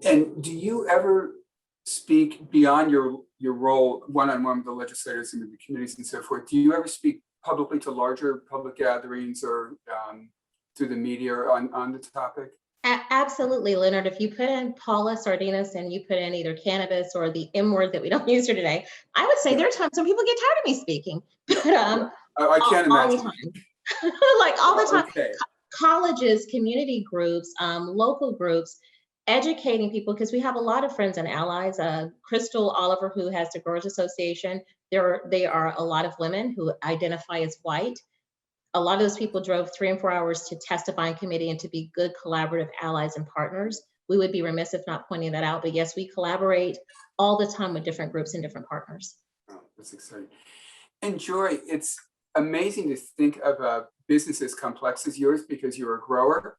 And do you ever speak beyond your role one-on-one with the legislators and with the communities and so forth? Do you ever speak publicly to larger public gatherings or through the media on the topic? Absolutely, Leonard. If you put in Paula Sardinas and you put in either cannabis or the M word that we don't use here today, I would say there are times when people get tired of me speaking. But I can't imagine. All the time. Like all the time. Okay. Colleges, community groups, local groups, educating people, because we have a lot of friends and allies. Crystal Oliver, who has the Growers Association, they are a lot of women who identify as white. A lot of those people drove 3 and 4 hours to testify in committee and to be good collaborative allies and partners. We would be remiss if not pointing that out, but yes, we collaborate all the time with different groups and different partners. Oh, that's exciting. And Joy, it's amazing to think of a business as complex as yours because you're a grower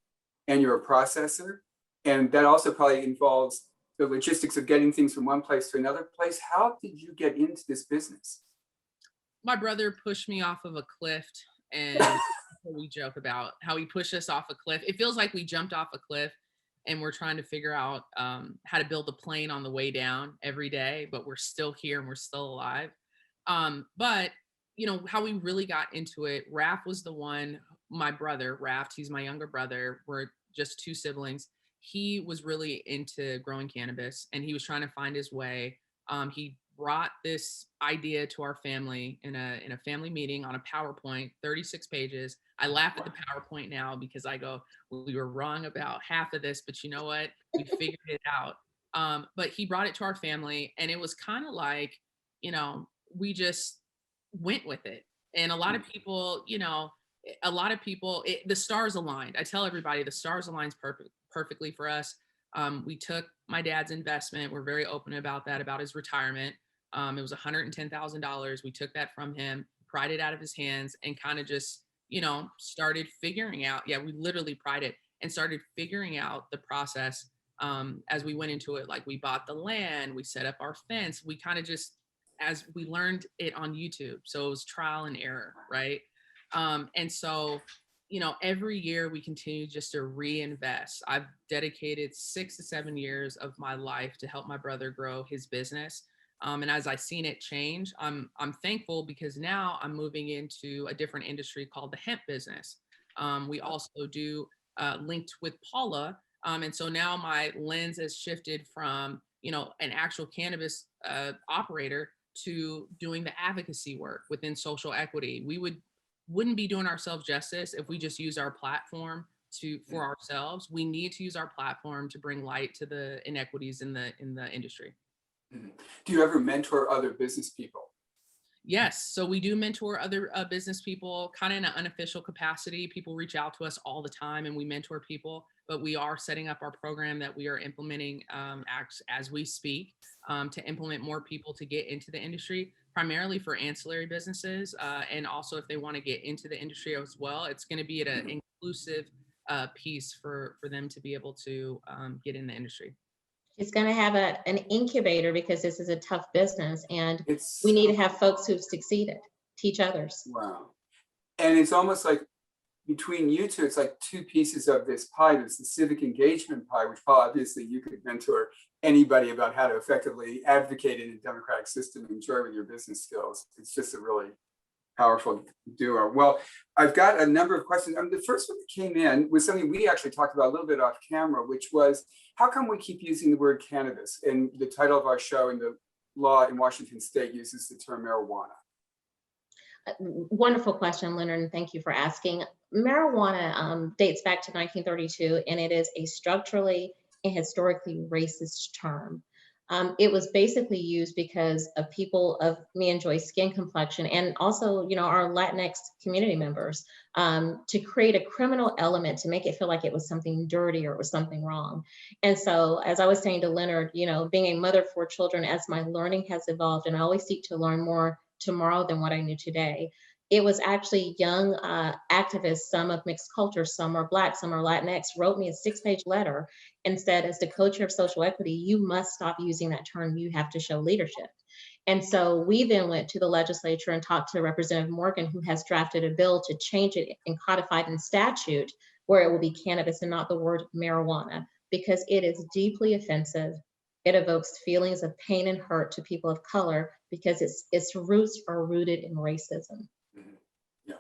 and you're a processor. And that also probably involves the logistics of getting things from one place to another place. How did you get into this business? My brother pushed me off of a cliff, and we joke about how he pushed us off a cliff. It feels like we jumped off a cliff and we're trying to figure out how to build a plane on the way down every day, but we're still here and we're still alive. But you know, how we really got into it, Raph was the one, my brother, Raph, he's my younger brother. We're just 2 siblings. He was really into growing cannabis and he was trying to find his way. He brought this idea to our family in a family meeting on a PowerPoint, 36 pages. I laugh at the PowerPoint now because I go, we were wrong about half of this, but you know what? We figured it out. But he brought it to our family and it was kind of like, you know, we just went with it. And a lot of people, you know, the stars aligned. I tell everybody the stars aligns perfectly for us. We took my dad's investment. We're very open about that, about his retirement. It was $110,000. We took that from him, pried it out of his hands, and kind of just, you know, started figuring out. Yeah, we literally pried it and started figuring out the process as we went into it. Like we bought the land, we set up our fence. We kind of just, as we learned it on YouTube. So it was trial and error, right? And so, you know, every year we continue just to reinvest. I've dedicated 6 to 7 years of my life to help my brother grow his business. And as I've seen it change, I'm thankful because now I'm moving into a different industry called the hemp business. We also do linked with Paula. And so now my lens has shifted from, you know, an actual cannabis operator to doing the advocacy work within social equity. We wouldn't be doing ourselves justice if we just use our platform for ourselves. We need to use our platform to bring light to the inequities in the industry. Mhm. Do you ever mentor other business people? Yes, so we do mentor other business people, kind of in an unofficial capacity. People reach out to us all the time, and we mentor people. But we are setting up our program that we are implementing as we speak to implement more people to get into the industry, primarily for ancillary businesses, and also if they want to get into the industry as well. It's going to be at an inclusive piece for them to be able to get in the industry. It's going to have an incubator because this is a tough business, and It's we need to have folks who've succeeded teach others. wow. And it's almost like between you two, it's like two pieces of this pie. There's the civic engagement pie, which Paul, obviously you could mentor anybody about how to effectively advocate in a democratic system and enjoy with your business skills. It's just a really powerful duo. Well, I've got a number of questions. The first one that came in was something we actually talked about a little bit off camera, which was, how come we keep using the word cannabis? And the title of our show and the law in Washington State uses the term marijuana. Wonderful question, Leonard, and thank you for asking. Marijuana dates back to 1932, and it is a structurally and historically racist term. It was basically used because of people of me and Joy's skin complexion, and also, our Latinx community members, to create a criminal element to make it feel like it was something dirty or it was something wrong. And so, as I was saying to Leonard, being a mother of 4 children, as my learning has evolved, and I always seek to learn more tomorrow than what I knew today. It was actually young activists, some of mixed cultures, some are Black, some are Latinx, wrote me a 6-page letter and said, as the co-chair of social equity, you must stop using that term. You have to show leadership. And so we then went to the legislature and talked to Representative Morgan, who has drafted a bill to change it and codify it in statute where it will be cannabis and not the word marijuana, because it is deeply offensive. It evokes feelings of pain and hurt to people of color because its roots are rooted in racism. Yeah.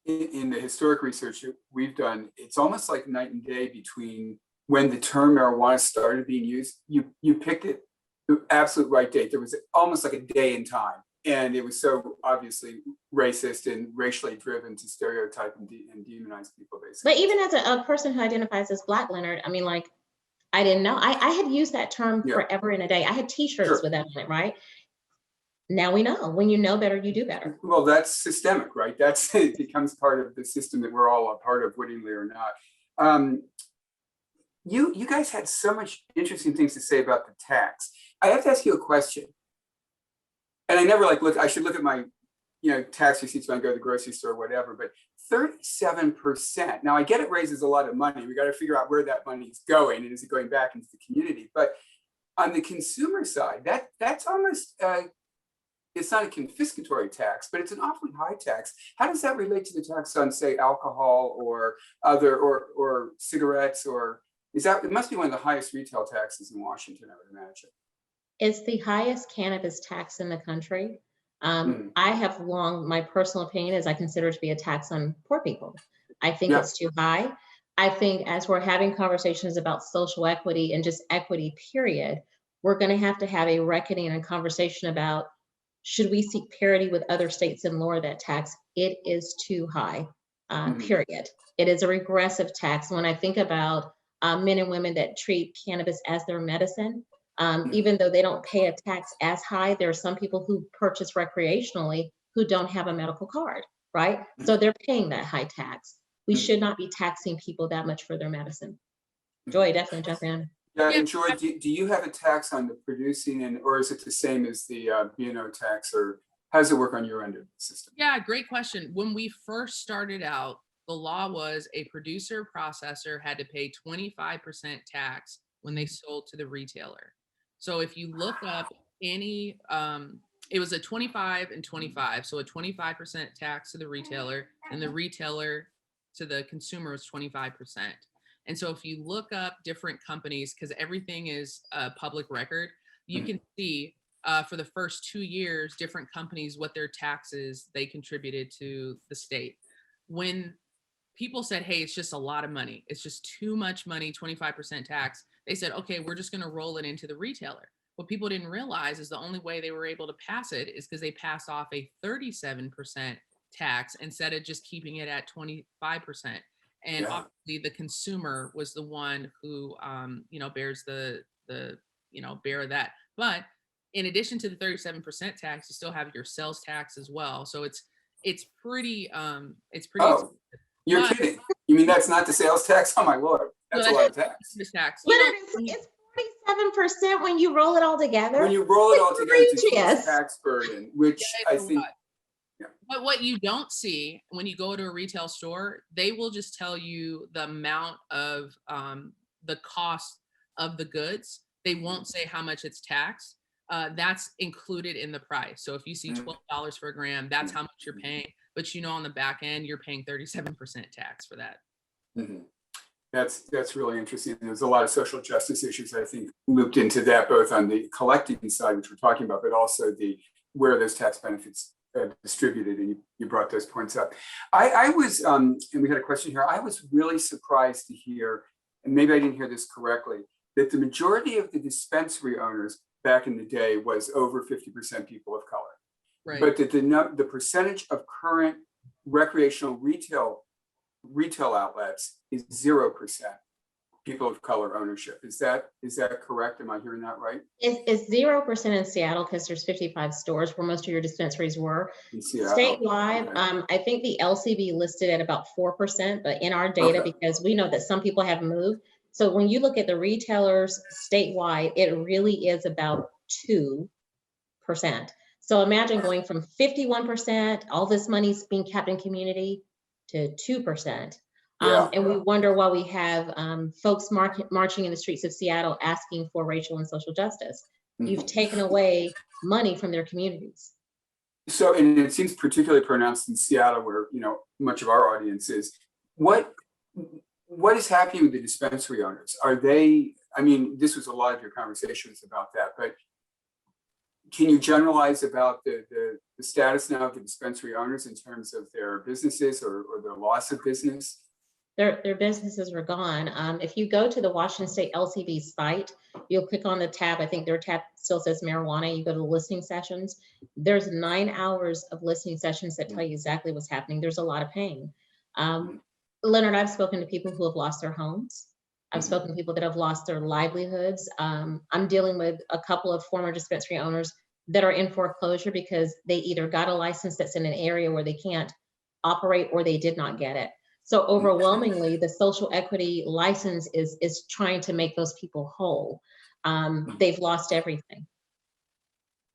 In the historic research we've done, it's almost like night and day between when the term marijuana started being used. You picked it the absolute right date. There was almost like a day in time. And it was so obviously racist and racially driven to stereotype and demonize people, basically. But even as a person who identifies as Black, Leonard, I mean, like, I didn't know. I had used that term forever and a day. I had t-shirts with that on it, right? Now we know. When you know better, you do better. Well, that's systemic, right? It becomes part of the system that we're all a part of, wittingly or not. You guys had so much interesting things to say about the tax. I have to ask you a question. And I never I should look at my tax receipts when I go to the grocery store or whatever, but 37%. Now I get it raises a lot of money. We got to figure out where that money is going, and is it going back into the community? But on the consumer side, that's almost it's not a confiscatory tax, but it's an awfully high tax. How does that relate to the tax on, say, alcohol or other or cigarettes, or it must be one of the highest retail taxes in Washington, I would imagine. It's the highest cannabis tax in the country. I have my personal opinion is I consider it to be a tax on poor people. I think it's too high. I think as we're having conversations about social equity and just equity, period, we're going to have a reckoning and conversation about, should we seek parity with other states and lower that tax? It is too high, period. It is a regressive tax. When I think about men and women that treat cannabis as their medicine, even though they don't pay a tax as high, there are some people who purchase recreationally who don't have a medical card, right? So they're paying that high tax. We should not be taxing people that much for their medicine. Joy, definitely jump in. Yeah, and Joy, do you have a tax on the producing, or is it the same as the B&O tax, or how does it work on your end of the system? Yeah, great question. When we first started out, the law was a producer processor had to pay 25% tax when they sold to the retailer. So if you look up any, it was a 25 and 25. So a 25% tax to the retailer, and the retailer to the consumer was 25%. And so if you look up different companies, because everything is a public record, you can see for the first 2 years, different companies, what their taxes they contributed to the state. When people said, hey, it's just a lot of money, it's just too much money, 25% tax, they said, okay, we're just going to roll it into the retailer. What people didn't realize is the only way they were able to pass it is because they passed off a 37% tax instead of just keeping it at 25%. And obviously the consumer was the one who, bears bear that. But in addition to the 37% tax, you still have your sales tax as well. So it's pretty Oh, you're But- kidding. You mean that's not the sales tax? Oh my Lord, that's a lot of tax. this tax. Leonard, it's 47% when you roll it all together. When you roll it all It's together, it's a huge outrageous. tax burden, which Yeah, I it's a think, lot. But what you don't see when you go to a retail store, they will just tell you the amount of the cost of the goods. They won't say how much it's taxed. That's included in the price. So if you see $12 for a gram, that's how much you're paying. But on the back end, you're paying 37% tax for that. Mhm. That's really interesting. There's a lot of social justice issues, I think, looped into that, both on the collecting side, which we're talking about, but also the where those tax benefits are distributed. And you brought those points up. I was, and we had a question here. I was really surprised to hear, and maybe I didn't hear this correctly, that the majority of the dispensary owners back in the day was over 50% people of color. Right. But that the percentage of current recreational retail outlets is 0% people of color ownership. Is that correct? Am I hearing that right? It's 0% in Seattle because there's 55 stores where most of your dispensaries were. In Seattle. Statewide, Okay. I think the LCB listed at about 4%, but in our data, Okay. because we know that some people have moved. So when you look at the retailers statewide, it really is about 2%. So imagine going from 51%, all this money's being kept in community, to 2%. Yeah. And we wonder why we have folks marching in the streets of Seattle asking for racial and social justice. You've Mhm. taken away money from their communities. So, and it seems particularly pronounced in Seattle, where much of our audience is. What is happening with the dispensary owners? Are they? I mean, this was a lot of your conversations about that, but can you generalize about the status now of the dispensary owners in terms of their businesses or their loss of business? Their businesses were gone. If you go to the Washington State LCB site, you'll click on the tab. I think their tab still says marijuana. You go to the listening sessions. There's 9 hours of listening sessions that tell you exactly what's happening. There's a lot of pain. Leonard, I've spoken to people who have lost their homes. I've spoken to people that have lost their livelihoods. I'm dealing with a couple of former dispensary owners that are in foreclosure because they either got a license that's in an area where they can't operate or they did not get it. So overwhelmingly, the social equity license is trying to make those people whole. They've lost everything.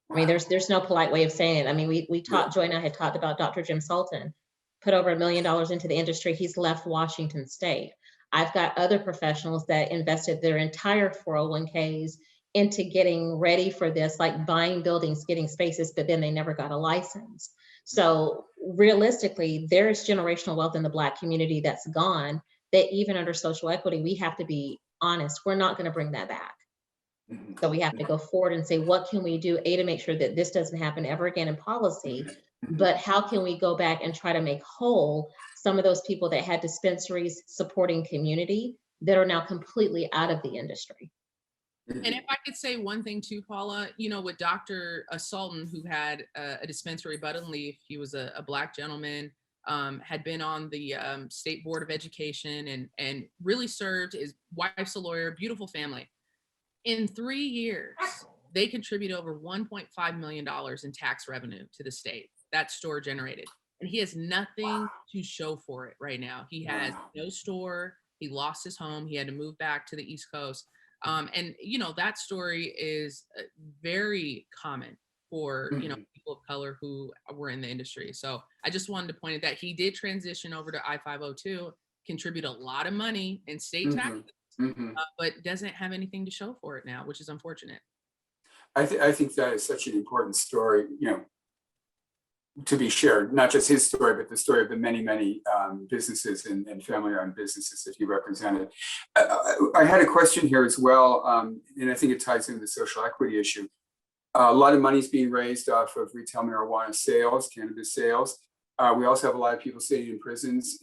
I mean, there's no polite way of saying it. I mean, we talked, Joy and I had talked about Dr. Jim Sultan, put over $1 million into the industry. He's left Washington State. I've got other professionals that invested their entire 401ks into getting ready for this, like buying buildings, getting spaces, but then they never got a license. So realistically, there is generational wealth in the Black community that's gone, that even under social equity, we have to be honest, we're not going to bring that back. So we have to go forward and say, what can we do, to make sure that this doesn't happen ever again in policy, but how can we go back and try to make whole some of those people that had dispensaries supporting community that are now completely out of the industry. And if I could say one thing too, Paula, with Dr. Sultan, who had a dispensary, Bud and Leaf, he was a Black gentleman, had been on the State Board of Education and really served. His wife's a lawyer, beautiful family. In 3 years, they contribute over $1.5 million in tax revenue to the state that store generated. And he has nothing to show for it right now. He has no store. He lost his home. He had to move back to the East Coast. And that story is very common for people of color who were in the industry. So I just wanted to point out that he did transition over to I-502, contribute a lot of money in state taxes, but doesn't have anything to show for it now, which is unfortunate. I think that is such an important story, to be shared, not just his story, but the story of the many, many businesses and family-owned businesses that he represented. I had a question here as well, and I think it ties into the social equity issue. A lot of money is being raised off of retail marijuana sales, cannabis sales. We also have a lot of people sitting in prisons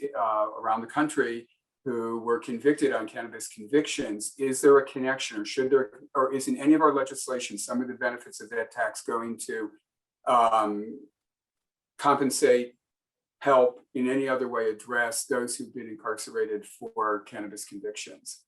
around the country who were convicted on cannabis convictions. Is there a connection, or is in any of our legislation some of the benefits of that tax going to compensate, help, in any other way address those who've been incarcerated for cannabis convictions?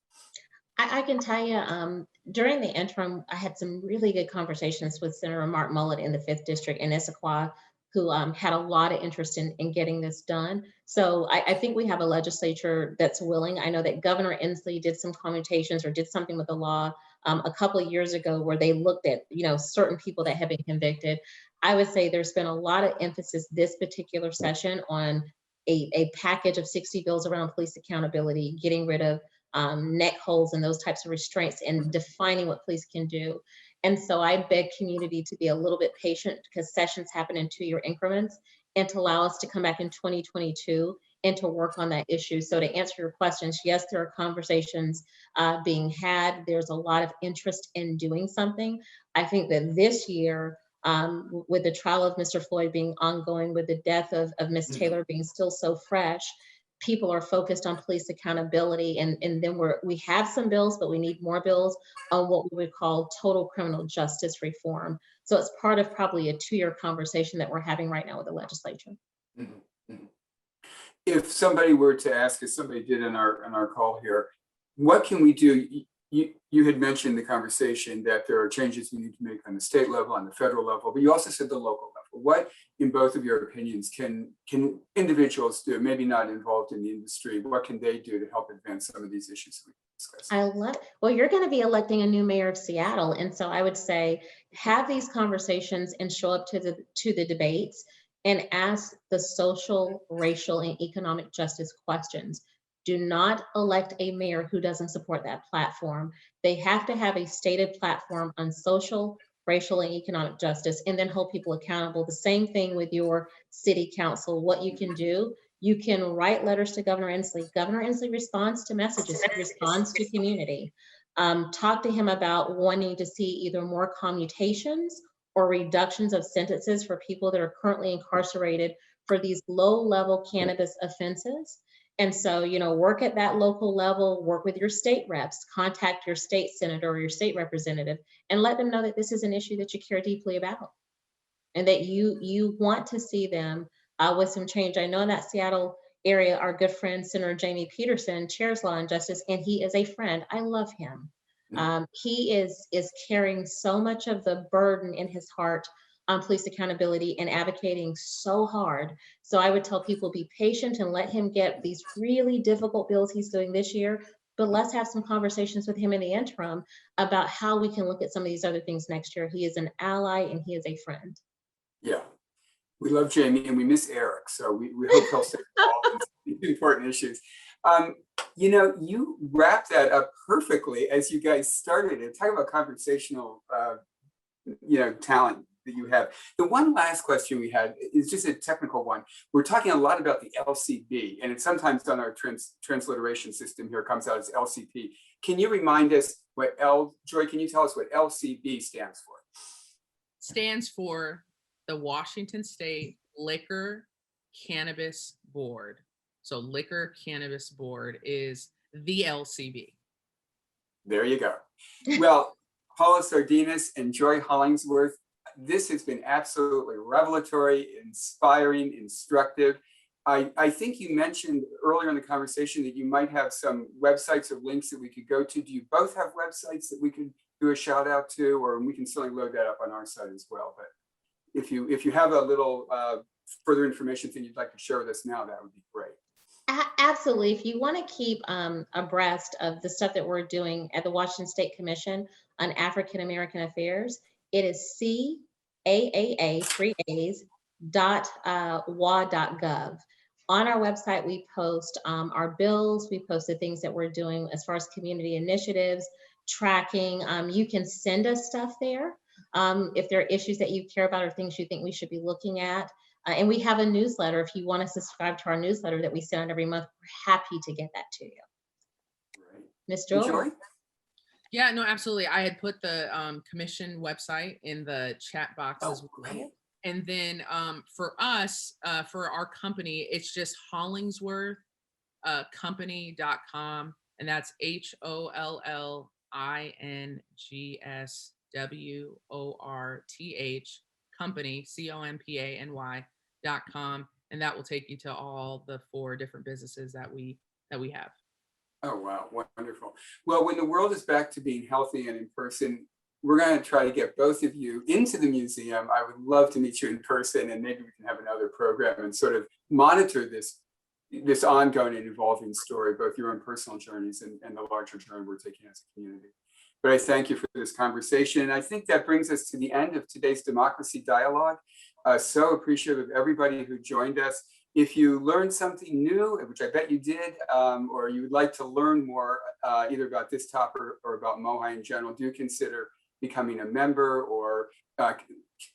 I can tell you, during the interim, I had some really good conversations with Senator Mark Mullet in the 5th District in Issaquah, who had a lot of interest in getting this done. So I think we have a legislature that's willing. I know that Governor Inslee did some commutations or did something with the law a couple of years ago where they looked at, certain people that have been convicted. I would say there's been a lot of emphasis this particular session on a package of 60 bills around police accountability, getting rid of neck holes and those types of restraints and defining what police can do. And so I beg community to be a little bit patient because sessions happen in 2-year increments and to allow us to come back in 2022 and to work on that issue. So to answer your questions, yes, there are conversations being had. There's a lot of interest in doing something. I think that this year, with the trial of Mr. Floyd being ongoing, with the death of Ms. Taylor being still so fresh, people are focused on police accountability. And then we have some bills, but we need more bills on what we would call total criminal justice reform. So it's part of probably a 2-year conversation that we're having right now with the legislature. Mm-hmm. If somebody were to ask, as somebody did in our call here, what can we do? You had mentioned the conversation that there are changes we need to make on the state level, on the federal level, but you also said the local level. What, in both of your opinions, can individuals do, maybe not involved in the industry, what can they do to help advance some of these issues we discussed? Well, you're going to be electing a new mayor of Seattle. And so I would say have these conversations and show up to the debates and ask the social, racial, and economic justice questions. Do not elect a mayor who doesn't support that platform. They have to have a stated platform on social, racial, and economic justice, and then hold people accountable. The same thing with your city council. What you can do, you can write letters to Governor Inslee. Governor Inslee responds to messages, he responds to community. Talk to him about wanting to see either more commutations or reductions of sentences for people that are currently incarcerated for these low-level cannabis offenses. And so, work at that local level, work with your state reps, contact your state senator or your state representative, and let them know that this is an issue that you care deeply about and that you want to see them with some change. I know in that Seattle area, our good friend, Senator Jamie Peterson, chairs Law and Justice, and he is a friend. I love him. He is carrying so much of the burden in his heart on police accountability and advocating so hard. So I would tell people be patient and let him get these really difficult bills he's doing this year, but let's have some conversations with him in the interim about how we can look at some of these other things next year. He is an ally and he is a friend. Yeah, we love Jamie and we miss Eric. So we hope he'll stay involved in these important issues. You wrapped that up perfectly as you guys started it. Talk about conversational, talent that you have. The one last question we had is just a technical one. We're talking a lot about the LCB, and it's sometimes on our transliteration system here comes out as LCP. Can you remind us what Joy, can you tell us what LCB stands for? Stands for the Washington State Liquor Cannabis Board. So Liquor Cannabis Board is the LCB. There you go. Well, Paula Sardinas and Joy Hollingsworth, this has been absolutely revelatory, inspiring, instructive. I think you mentioned earlier in the conversation that you might have some websites or links that we could go to. Do you both have websites that we could do a shout out to, or we can certainly load that up on our site as well? But if you have a little further information that you'd like to share with us now, that would be great. Absolutely. If you want to keep abreast of the stuff that we're doing at the Washington State Commission on African American Affairs, it is CAAA.wa.gov. On our website, we post our bills, we post the things that we're doing as far as community initiatives, tracking. You can send us stuff there if there are issues that you care about or things you think we should be looking at. And we have a newsletter. If you want to subscribe to our newsletter that we send out every month, we're happy to get that to you. Right. Ms. Joy? Yeah, no, absolutely. I had put the commission website in the chat box as well. Great. And then for us, for our company, it's just Hollingsworth company.com. And that's HOLLINGSWORTH company, COMPANY.com. And that will take you to all the 4 different businesses that we have. Oh, wow, wonderful. Well, when the world is back to being healthy and in person, we're going to try to get both of you into the museum. I would love to meet you in person, and maybe we can have another program and sort of monitor this ongoing and evolving story, both your own personal journeys and the larger journey we're taking as a community. But I thank you for this conversation. And I think that brings us to the end of today's Democracy Dialogue. So appreciative of everybody who joined us. If you learned something new, which I bet you did, or you would like to learn more either about this topic or about MOHAI in general, do consider becoming a member or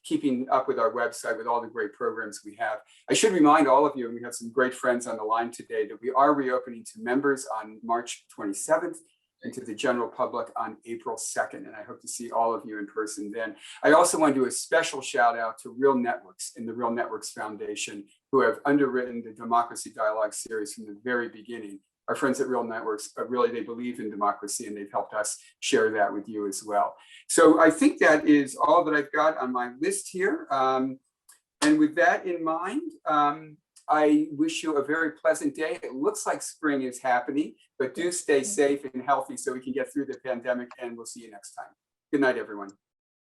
keeping up with our website with all the great programs we have. I should remind all of you, and we have some great friends on the line today, that we are reopening to members on March 27th and to the general public on April 2nd. And I hope to see all of you in person then. I also want to do a special shout out to RealNetworks and the RealNetworks Foundation, who have underwritten the Democracy Dialogue series from the very beginning. Our friends at RealNetworks, really, they believe in democracy, and they've helped us share that with you as well. So I think that is all that I've got on my list here. And with that in mind, I wish you a very pleasant day. It looks like spring is happening, but do stay safe and healthy so we can get through the pandemic, and we'll see you next time. Good night, everyone.